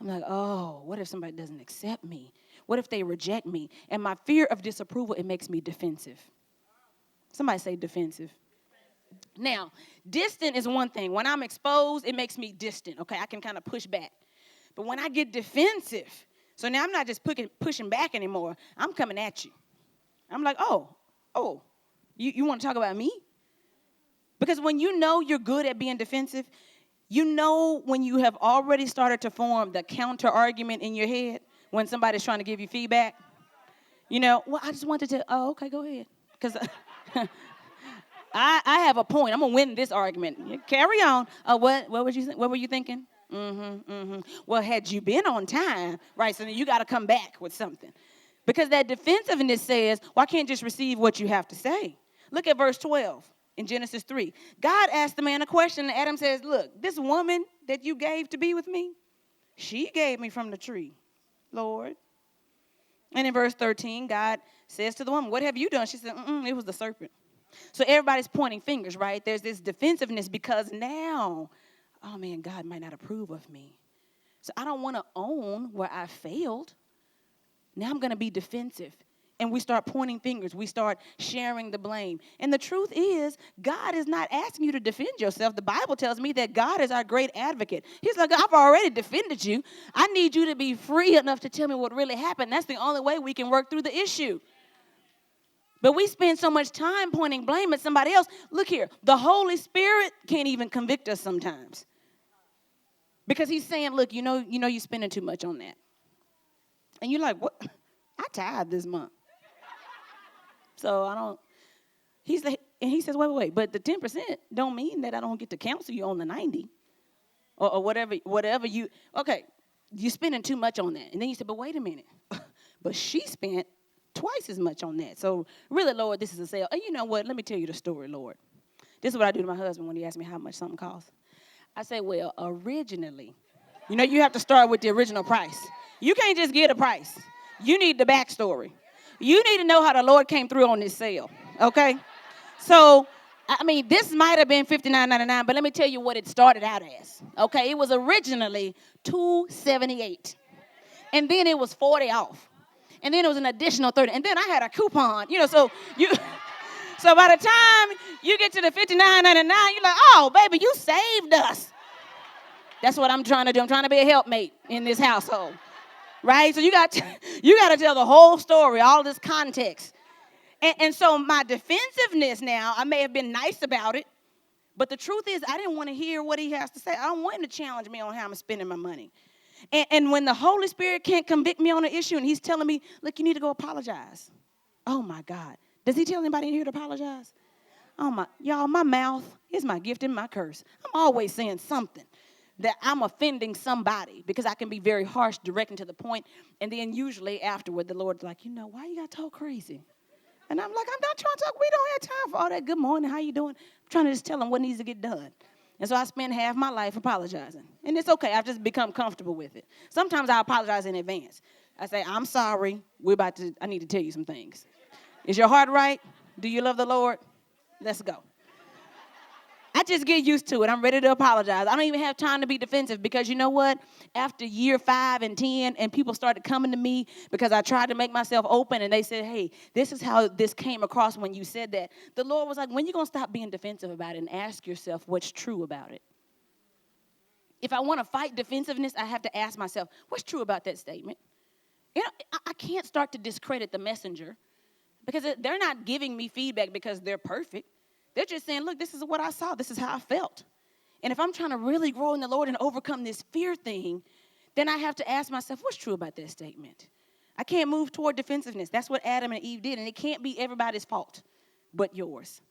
I'm like, oh, what if somebody doesn't accept me? What if they reject me? And my fear of disapproval, it makes me defensive. Somebody say defensive. Now, distant is one thing. When I'm exposed, it makes me distant. Okay, I can kind of push back. But when I get defensive, so now I'm not just pushing back anymore. I'm coming at you. I'm like, oh, you want to talk about me? Because when you know you're good at being defensive, you know when you have already started to form the counter argument in your head when somebody's trying to give you feedback. Well, I just wanted to, okay, go ahead. Because I have a point. I'm going to win this argument. Carry on. What were you thinking? Well, had you been on time, right, so then you got to come back with something. Because that defensiveness says, well, I can't just receive what you have to say. Look at verse 12 in Genesis 3. God asked the man a question, and Adam says, look, this woman that you gave to be with me, she gave me from the tree, Lord. And in verse 13, God says to the woman, what have you done? She said, it was the serpent. So everybody's pointing fingers, right? There's this defensiveness because now, oh man, God might not approve of me. So I don't want to own where I failed. Now I'm going to be defensive. And we start pointing fingers. We start sharing the blame. And the truth is, God is not asking you to defend yourself. The Bible tells me that God is our great advocate. He's like, I've already defended you. I need you to be free enough to tell me what really happened. That's the only way we can work through the issue. But we spend so much time pointing blame at somebody else. Look here, the Holy Spirit can't even convict us sometimes. Because he's saying, look, you know you're spending too much on that. And you're like, what? I tithe this month. So I don't, he's like, and he says, wait, but the 10% don't mean that I don't get to counsel you on the 90 or whatever you, okay, you're spending too much on that. And then you said, but wait a minute, but she spent twice as much on that. So really, Lord, this is a sale. And you know what, let me tell you the story, Lord. This is what I do to my husband when he asks me how much something costs. I say, well, originally, you have to start with the original price. You can't just get a price. You need the backstory. You need to know how the Lord came through on this sale, okay? So, I mean, this might have been $59.99, but let me tell you what it started out as, okay? It was originally $278, and then it was 40 off, and then it was an additional 30, and then I had a coupon, so by the time you get to the $59.99, you're like, oh, baby, you saved us. That's what I'm trying to do. I'm trying to be a helpmate in this household. Right? So you got to tell the whole story, all this context. And so my defensiveness now, I may have been nice about it, but the truth is I didn't want to hear what he has to say. I don't want him to challenge me on how I'm spending my money. And when the Holy Spirit can't convict me on an issue and he's telling me, look, you need to go apologize. Oh, my God. Does he tell anybody in here to apologize? Y'all, my mouth is my gift and my curse. I'm always saying something that I'm offending somebody because I can be very harsh, direct and to the point. And then usually afterward, the Lord's like, why you got to talk crazy? And I'm like, I'm not trying to talk. We don't have time for all that. Good morning. How you doing? I'm trying to just tell him what needs to get done. And so I spend half my life apologizing. And it's okay. I've just become comfortable with it. Sometimes I apologize in advance. I say, I'm sorry. I need to tell you some things. Is your heart right? Do you love the Lord? Let's go. I just get used to it. I'm ready to apologize. I don't even have time to be defensive because you know what? After year 5 and 10, and people started coming to me because I tried to make myself open, and they said, hey, this is how this came across when you said that. The Lord was like, when are you going to stop being defensive about it and ask yourself what's true about it? If I want to fight defensiveness, I have to ask myself, what's true about that statement? You know, I can't start to discredit the messenger because they're not giving me feedback because they're perfect. They're just saying, look, this is what I saw. This is how I felt. And if I'm trying to really grow in the Lord and overcome this fear thing, then I have to ask myself, what's true about that statement? I can't move toward defensiveness. That's what Adam and Eve did, and it can't be everybody's fault but yours.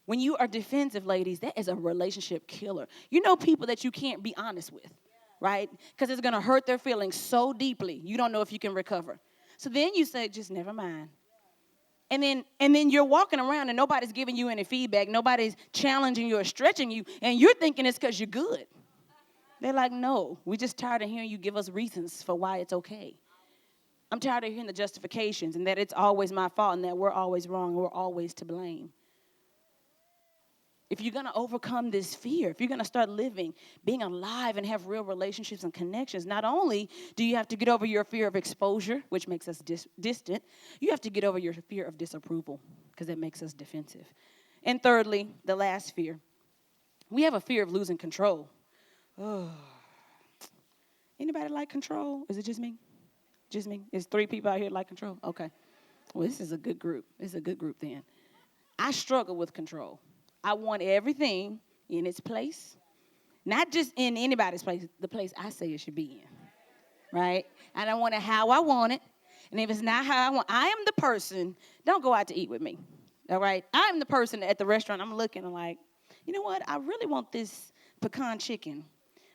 When you are defensive, ladies, that is a relationship killer. You know people that you can't be honest with, right? Because it's going to hurt their feelings so deeply, you don't know if you can recover. So then you say, just never mind. And then you're walking around and nobody's giving you any feedback. Nobody's challenging you or stretching you. And you're thinking it's because you're good. They're like, no, we're just tired of hearing you give us reasons for why it's okay. I'm tired of hearing the justifications and that it's always my fault and that we're always wrong and we're always to blame. If you're going to overcome this fear, if you're going to start living, being alive and have real relationships and connections, not only do you have to get over your fear of exposure, which makes us distant, you have to get over your fear of disapproval because that makes us defensive. And thirdly, the last fear, we have a fear of losing control. Oh. Anybody like control? Is it just me? Just me? Is 3 people out here like control? Okay. Well, this is a good group. This is a good group then. I struggle with control. I want everything in its place, not just in anybody's place, the place I say it should be in, right? And I want it how I want it, and if it's not how I want, I am the person, don't go out to eat with me, all right? I'm the person at the restaurant, I'm looking, I'm like, you know what, I really want this pecan chicken,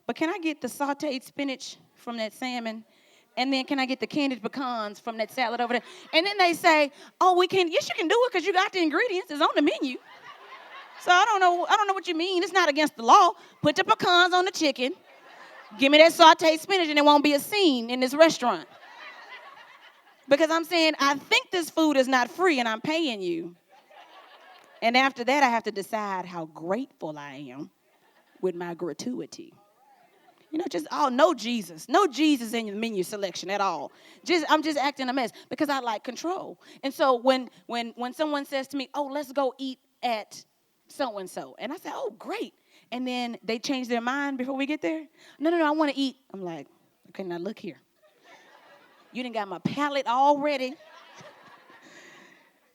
but can I get the sauteed spinach from that salmon? And then can I get the candied pecans from that salad over there? And then they say, oh, we can, yes, you can do it because you got the ingredients, it's on the menu. So I don't know what you mean. It's not against the law. Put the pecans on the chicken. Give me that sauteed spinach and there won't be a scene in this restaurant. Because I'm saying, I think this food is not free and I'm paying you. And after that, I have to decide how grateful I am with my gratuity. You know, no Jesus. No Jesus in your menu selection at all. I'm just acting a mess because I like control. And so when someone says to me, oh, let's go eat at so-and-so. And I said, oh, great. And then they change their mind before we get there. No, I want to eat. I'm like, okay, now look here. You done got my palate all ready.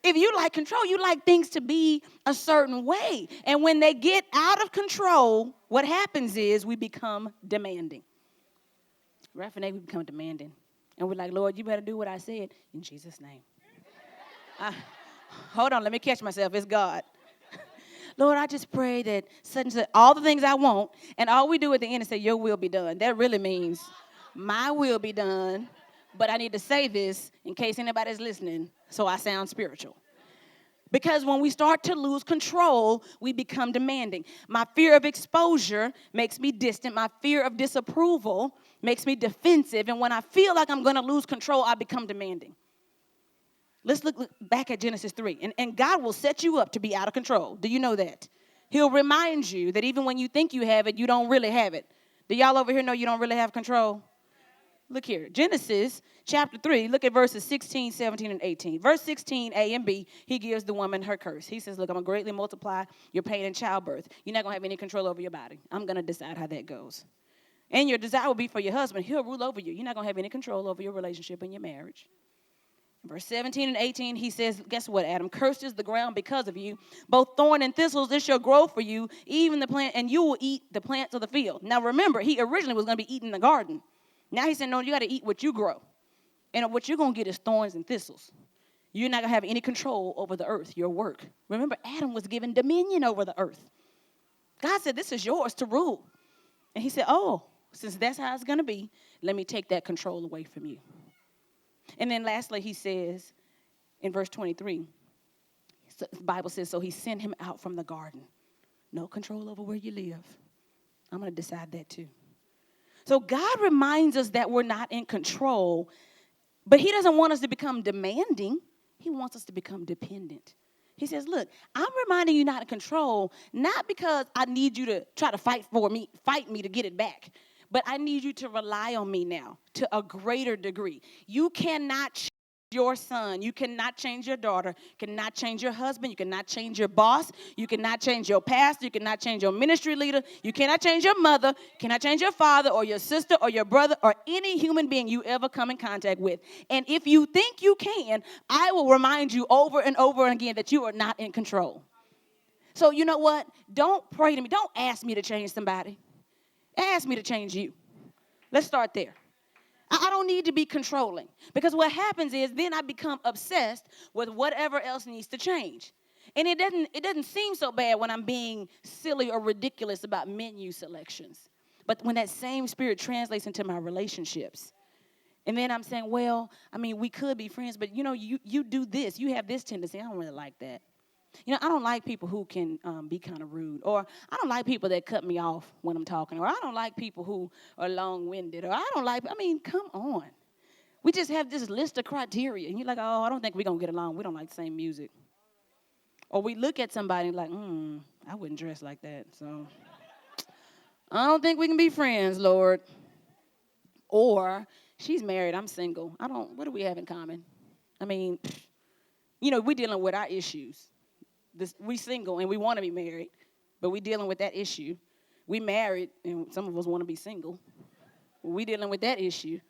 If you like control, you like things to be a certain way. And when they get out of control, what happens is we become demanding. Raph and we become demanding. And we're like, Lord, you better do what I said in Jesus' name. Hold on, let me catch myself. It's God. Lord, I just pray that such and such, all the things I want, and all we do at the end is say, your will be done. That really means my will be done, but I need to say this in case anybody's listening so I sound spiritual. Because when we start to lose control, we become demanding. My fear of exposure makes me distant. My fear of disapproval makes me defensive. And when I feel like I'm going to lose control, I become demanding. Let's look back at Genesis 3. And God will set you up to be out of control. Do you know that? He'll remind you that even when you think you have it, you don't really have it. Do y'all over here know you don't really have control? Look here. Genesis chapter 3, look at verses 16, 17, and 18. Verse 16, A and B, he gives the woman her curse. He says, look, I'm going to greatly multiply your pain in childbirth. You're not going to have any control over your body. I'm going to decide how that goes. And your desire will be for your husband. He'll rule over you. You're not going to have any control over your relationship and your marriage. Verse 17 and 18, he says, guess what, Adam? Cursed is the ground because of you. Both thorn and thistles, it shall grow for you, even the plant, and you will eat the plants of the field. Now, remember, he originally was going to be eating the garden. Now he said, no, you got to eat what you grow. And what you're going to get is thorns and thistles. You're not going to have any control over the earth, your work. Remember, Adam was given dominion over the earth. God said, this is yours to rule. And he said, oh, since that's how it's going to be, let me take that control away from you. And then lastly, he says in verse 23, the Bible says, so he sent him out from the garden. No control over where you live. I'm going to decide that too. So God reminds us that we're not in control, but he doesn't want us to become demanding. He wants us to become dependent. He says, look, I'm reminding you not to control, not because I need you to try to fight me to get it back, but I need you to rely on me now to a greater degree. You cannot change your son. You cannot change your daughter. You cannot change your husband. You cannot change your boss. You cannot change your pastor. You cannot change your ministry leader. You cannot change your mother. You cannot change your father or your sister or your brother or any human being you ever come in contact with. And if you think you can, I will remind you over and over again that you are not in control. So you know what? Don't pray to me. Don't ask me to change somebody. Ask me to change you. Let's start there. I don't need to be controlling, because what happens is then I become obsessed with whatever else needs to change. And it doesn't seem so bad when I'm being silly or ridiculous about menu selections. But when that same spirit translates into my relationships, and then I'm saying, well, I mean, we could be friends, but you do this. You have this tendency. I don't really like that. I don't like people who can be kind of rude, or I don't like people that cut me off when I'm talking, or I don't like people who are long-winded, or come on. We just have this list of criteria, and you're like, oh, I don't think we're going to get along. We don't like the same music. Or we look at somebody like, I wouldn't dress like that, so I don't think we can be friends, Lord. Or she's married, I'm single. What do we have in common? We're dealing with our issues. We single and we want to be married, but we dealing with that issue. We married and some of us want to be single. We dealing with that issue.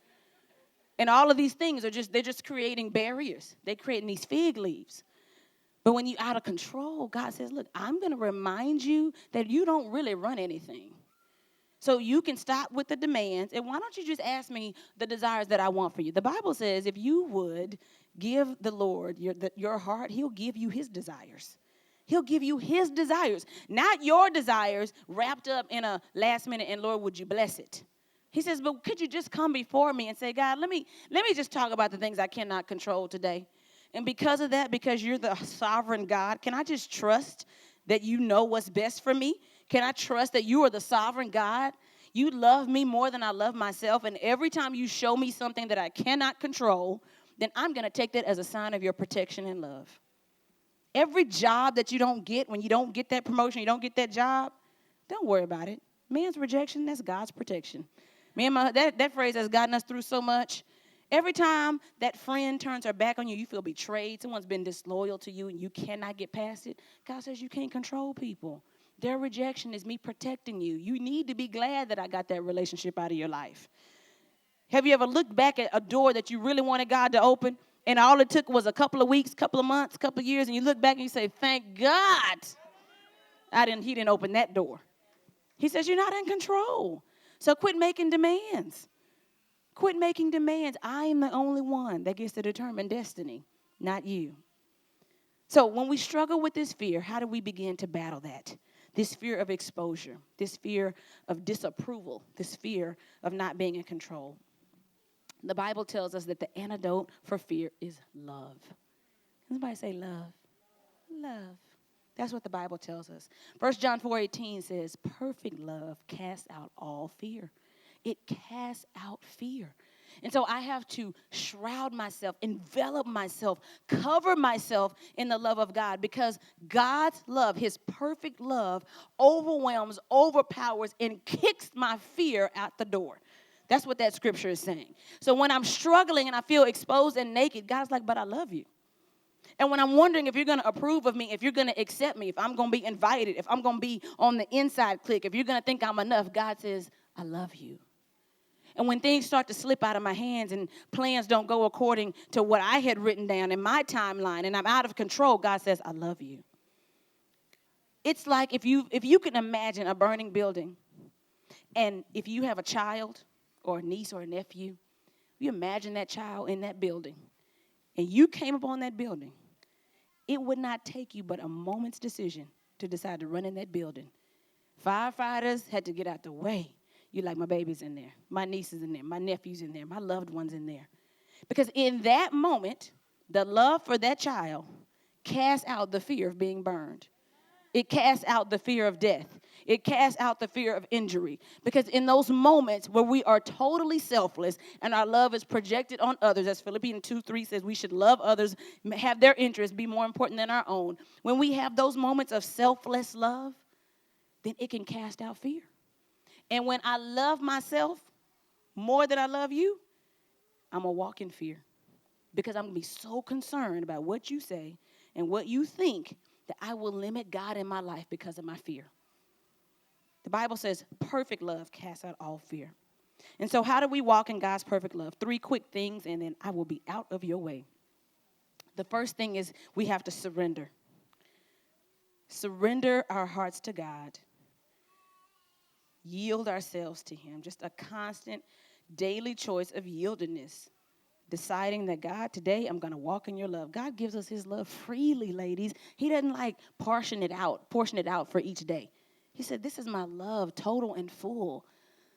And all of these things they're just creating barriers. They're creating these fig leaves. But when you're out of control, God says, look, I'm going to remind you that you don't really run anything. So you can stop with the demands, and why don't you just ask me the desires that I want for you? The Bible says if you would give the Lord your heart, he'll give you his desires. He'll give you his desires, not your desires wrapped up in a last minute, and Lord, would you bless it? He says, but could you just come before me and say, God, let me just talk about the things I cannot control today. And because of that, because you're the sovereign God, can I just trust that you know what's best for me? Can I trust that you are the sovereign God? You love me more than I love myself. And every time you show me something that I cannot control, then I'm going to take that as a sign of your protection and love. Every job that you don't get, when you don't get that promotion, you don't get that job, don't worry about it. Man's rejection, that's God's protection. That phrase has gotten us through so much. Every time that friend turns her back on you, you feel betrayed. Someone's been disloyal to you and you cannot get past it. God says you can't control people. Their rejection is me protecting you. You need to be glad that I got that relationship out of your life. Have you ever looked back at a door that you really wanted God to open, and all it took was a couple of weeks, couple of months, couple of years, and you look back and you say, thank God he didn't open that door. He says you're not in control. So quit making demands. Quit making demands. I am the only one that gets to determine destiny, not you. So when we struggle with this fear, how do we begin to battle that? This fear of exposure, this fear of disapproval, this fear of not being in control. The Bible tells us that the antidote for fear is love. Can somebody say love? Love. That's what the Bible tells us. 1 John 4:18 says, perfect love casts out all fear. It casts out fear. And so I have to shroud myself, envelop myself, cover myself in the love of God, because God's love, his perfect love, overwhelms, overpowers, and kicks my fear out the door. That's what that scripture is saying. So when I'm struggling and I feel exposed and naked, God's like, but I love you. And when I'm wondering if you're going to approve of me, if you're going to accept me, if I'm going to be invited, if I'm going to be on the inside click, if you're going to think I'm enough, God says, I love you. And when things start to slip out of my hands and plans don't go according to what I had written down in my timeline and I'm out of control, God says, I love you. It's like if you can imagine a burning building, and if you have a child or a niece or a nephew, you imagine that child in that building, and you came upon that building, it would not take you but a moment's decision to decide to run in that building. Firefighters had to get out the way. You're like, my baby's in there, my niece is in there, my nephew's in there, my loved one's in there. Because in that moment, the love for that child casts out the fear of being burned. It casts out the fear of death. It casts out the fear of injury. Because in those moments where we are totally selfless and our love is projected on others, as Philippians 2:3 says, we should love others, have their interests be more important than our own. When we have those moments of selfless love, then it can cast out fear. And when I love myself more than I love you, I'm going to walk in fear. Because I'm going to be so concerned about what you say and what you think that I will limit God in my life because of my fear. The Bible says perfect love casts out all fear. And so how do we walk in God's perfect love? 3 quick things, and then I will be out of your way. The first thing is we have to surrender. Surrender our hearts to God. Yield ourselves to him. Just a constant daily choice of yieldedness. Deciding that, God, today I'm going to walk in your love. God gives us his love freely, ladies. He doesn't like portion it out for each day. He said, this is my love, total and full.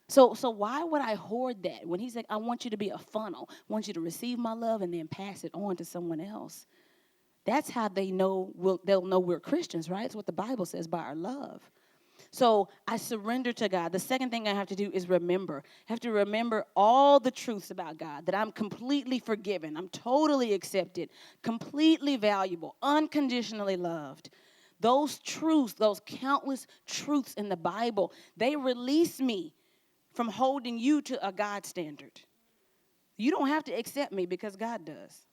So why would I hoard that? When he said, I want you to be a funnel. I want you to receive my love and then pass it on to someone else. That's how they'll know we're Christians, right? It's what the Bible says, by our love. So I surrender to God. The second thing I have to do is remember. I have to remember all the truths about God, that I'm completely forgiven. I'm totally accepted, completely valuable, unconditionally loved. Those truths, those countless truths in the Bible, they release me from holding you to a God standard. You don't have to accept me because God does.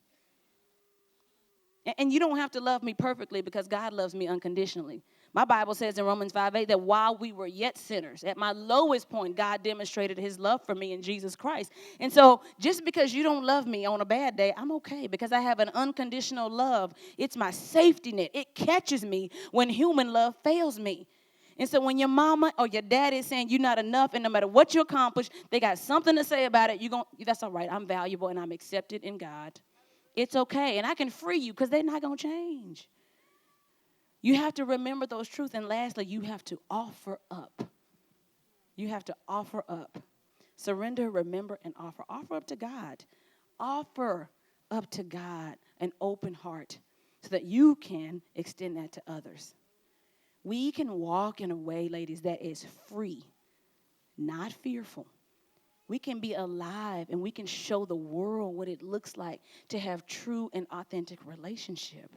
And you don't have to love me perfectly because God loves me unconditionally. My Bible says in Romans 5:8 that while we were yet sinners, at my lowest point, God demonstrated his love for me in Jesus Christ. And so just because you don't love me on a bad day, I'm okay because I have an unconditional love. It's my safety net. It catches me when human love fails me. And so when your mama or your daddy is saying you're not enough, and no matter what you accomplish, they got something to say about it, that's all right. I'm valuable and I'm accepted in God. It's okay. And I can free you because they're not going to change. You have to remember those truths. And lastly, you have to offer up. You have to offer up. Surrender, remember, and offer. Offer up to God. Offer up to God an open heart so that you can extend that to others. We can walk in a way, ladies, that is free, not fearful. We can be alive and we can show the world what it looks like to have true and authentic relationship.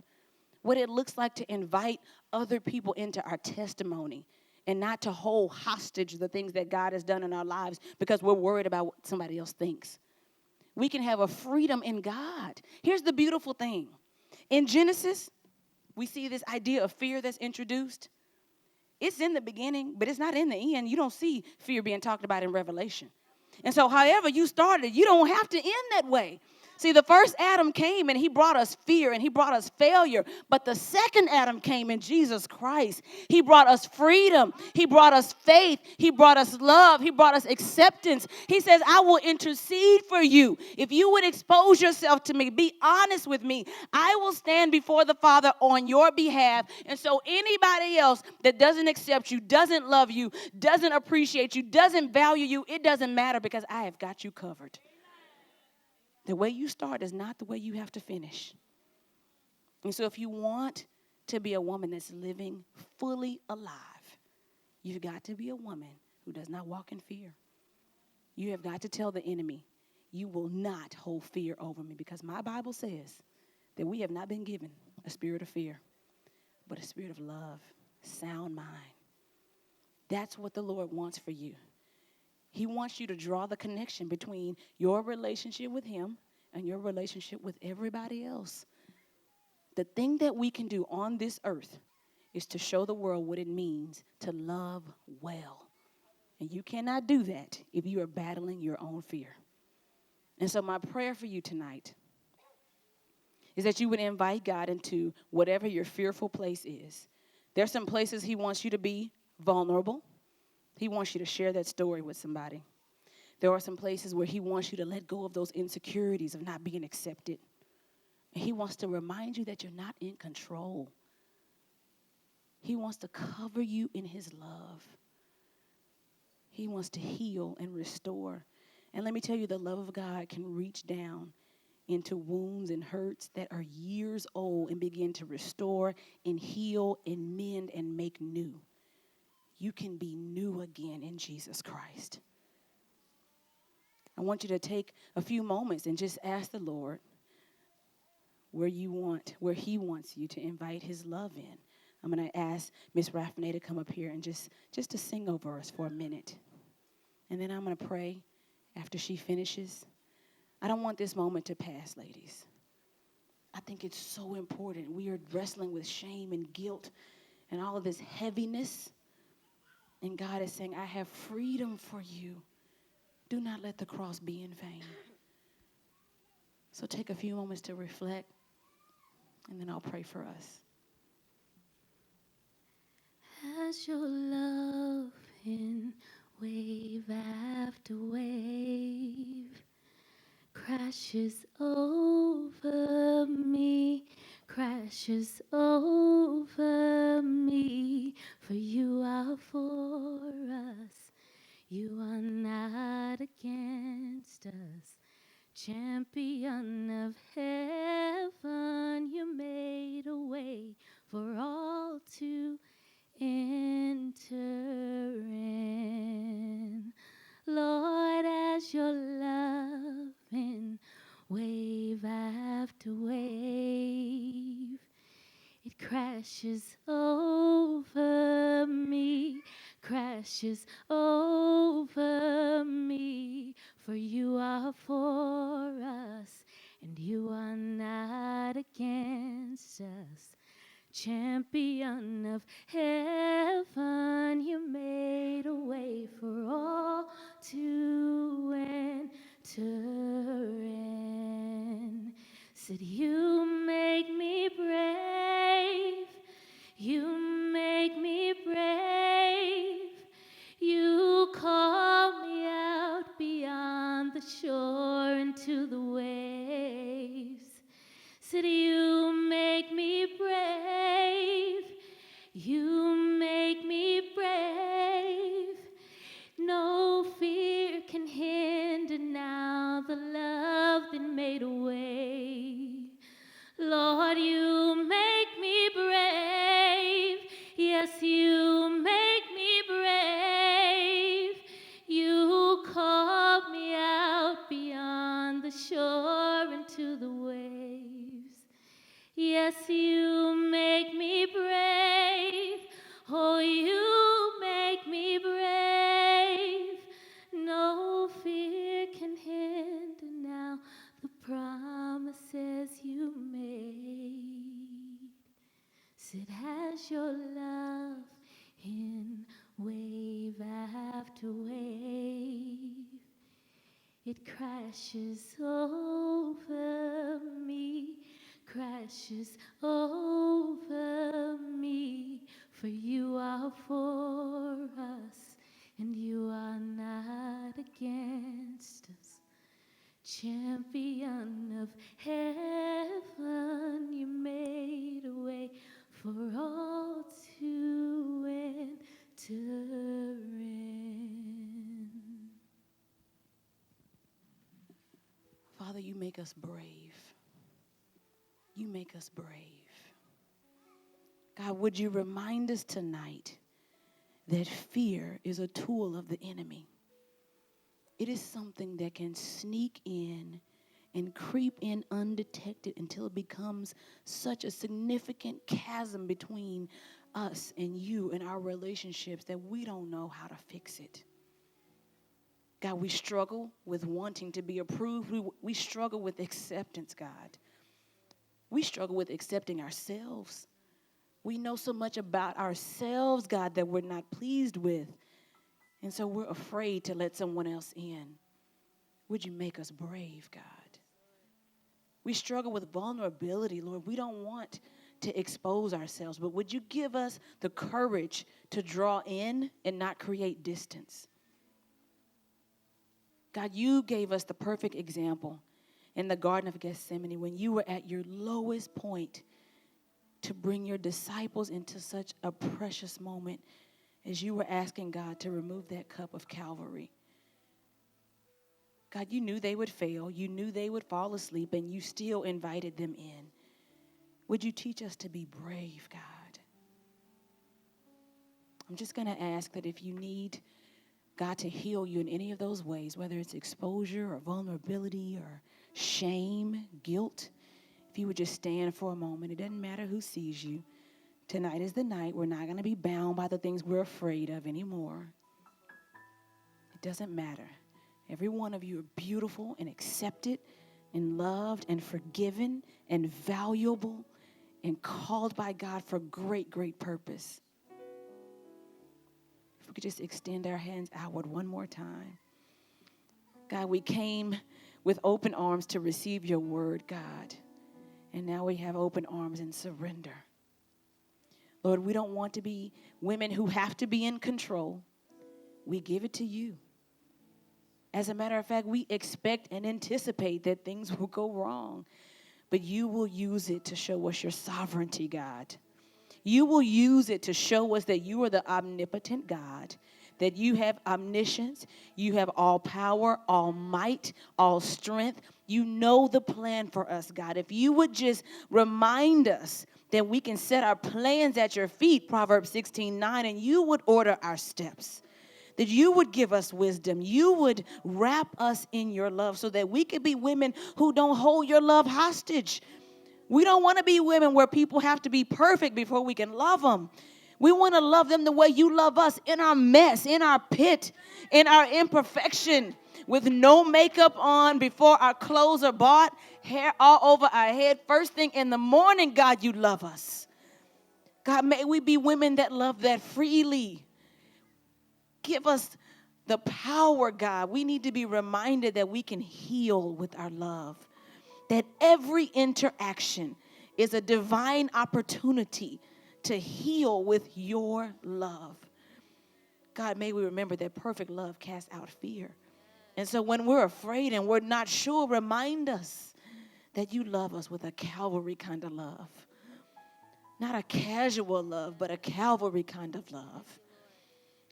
What it looks like to invite other people into our testimony and not to hold hostage the things that God has done in our lives because we're worried about what somebody else thinks. We can have a freedom in God. Here's the beautiful thing. In Genesis, we see this idea of fear that's introduced. It's in the beginning, but it's not in the end. You don't see fear being talked about in Revelation. And so however you started, you don't have to end that way. See, the first Adam came and he brought us fear and he brought us failure. But the second Adam came in Jesus Christ. He brought us freedom. He brought us faith. He brought us love. He brought us acceptance. He says, I will intercede for you. If you would expose yourself to me, be honest with me, I will stand before the Father on your behalf. And so anybody else that doesn't accept you, doesn't love you, doesn't appreciate you, doesn't value you, it doesn't matter because I have got you covered. The way you start is not the way you have to finish. And so if you want to be a woman that's living fully alive, you've got to be a woman who does not walk in fear. You have got to tell the enemy, you will not hold fear over me, because my Bible says that we have not been given a spirit of fear, but a spirit of love, sound mind. That's what the Lord wants for you. He wants you to draw the connection between your relationship with him and your relationship with everybody else. The thing that we can do on this earth is to show the world what it means to love well. And you cannot do that if you are battling your own fear. And so my prayer for you tonight is that you would invite God into whatever your fearful place is. There's some places he wants you to be vulnerable. He wants you to share that story with somebody. There are some places where he wants you to let go of those insecurities of not being accepted. And he wants to remind you that you're not in control. He wants to cover you in his love. He wants to heal and restore. And let me tell you, the love of God can reach down into wounds and hurts that are years old and begin to restore and heal and mend and make new. You can be new again in Jesus Christ. I want you to take a few moments and just ask the Lord where He wants you to invite His love in. I'm going to ask Miss Raffinay to come up here and just to sing over us for a minute. And then I'm going to pray after she finishes. I don't want this moment to pass, ladies. I think it's so important. We are wrestling with shame and guilt and all of this heaviness. And God is saying, I have freedom for you. Do not let the cross be in vain. So take a few moments to reflect, and then I'll pray for us. As your love in wave after wave crashes over me, crashes over me, for you are for us, you are not against us. Champion of heaven, you made a way for all to enter in. Lord, as your loving wave after wave, it crashes over me, crashes over me, for you are for us, and you are not against us. Champion of heaven, you made a way for all to enter in. Said you make me brave, you make me brave, you call me out beyond the shore into the waves. Said you make me brave, you make me brave. No fear can hinder now the love that made a way. Lord, you make me brave. Yes, you make me brave. You called me out beyond the shore into the waves. Yes, you make me brave. Oh, you make me brave. No fear can hinder now the promises you made. Said, has your love in wave after wave, it crashes over me, crashes over me, for you are for us, and you are not against us. Champion of heaven, you made a way for all to enter in. Father, you make us brave. You make us brave. God, would you remind us tonight that fear is a tool of the enemy? It is something that can sneak in and creep in undetected until it becomes such a significant chasm between us and you and our relationships that we don't know how to fix it. God, we struggle with wanting to be approved. We struggle with acceptance, God. We struggle with accepting ourselves. We know so much about ourselves, God, that we're not pleased with. And so we're afraid to let someone else in. Would you make us brave, God? We struggle with vulnerability, Lord. We don't want to expose ourselves, but would you give us the courage to draw in and not create distance? God, you gave us the perfect example in the Garden of Gethsemane when you were at your lowest point to bring your disciples into such a precious moment as you were asking God to remove that cup of Calvary. God, you knew they would fail. You knew they would fall asleep, and you still invited them in. Would you teach us to be brave, God? I'm just going to ask that if you need God to heal you in any of those ways, whether it's exposure or vulnerability or shame, guilt, if you would just stand for a moment. It doesn't matter who sees you. Tonight is the night. We're not going to be bound by the things we're afraid of anymore. It doesn't matter. Every one of you are beautiful and accepted and loved and forgiven and valuable and called by God for great, great purpose. If we could just extend our hands outward one more time. God, we came with open arms to receive your word, God. And now we have open arms in surrender. Lord, we don't want to be women who have to be in control. We give it to you. As a matter of fact, we expect and anticipate that things will go wrong. But you will use it to show us your sovereignty, God. You will use it to show us that you are the omnipotent God, that you have omniscience, you have all power, all might, all strength. You know the plan for us, God. If you would just remind us that we can set our plans at your feet, Proverbs 16:9, and you would order our steps, that you would give us wisdom, you would wrap us in your love so that we could be women who don't hold your love hostage. We don't want to be women where people have to be perfect before we can love them. We want to love them the way you love us, in our mess, in our pit, in our imperfection, with no makeup on before our clothes are bought, hair all over our head. First thing in the morning, God, you love us. God, may we be women that love that freely. Give us the power, God. We need to be reminded that we can heal with our love, that every interaction is a divine opportunity to heal with your love. God, may we remember that perfect love casts out fear. And so when we're afraid and we're not sure, remind us that you love us with a Calvary kind of love. Not a casual love, but a Calvary kind of love.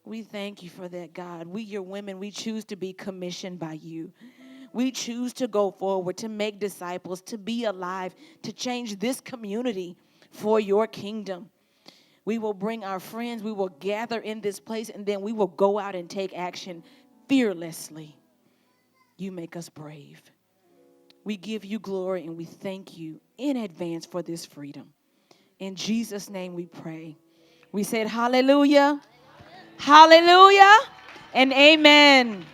We thank you for that, God. We, your women, we choose to be commissioned by you. We choose to go forward, to make disciples, to be alive, to change this community for your kingdom. We will bring our friends, we will gather in this place, and then we will go out and take action fearlessly. You make us brave. We give you glory and we thank you in advance for this freedom. In Jesus' name we pray. We said hallelujah, hallelujah, and amen.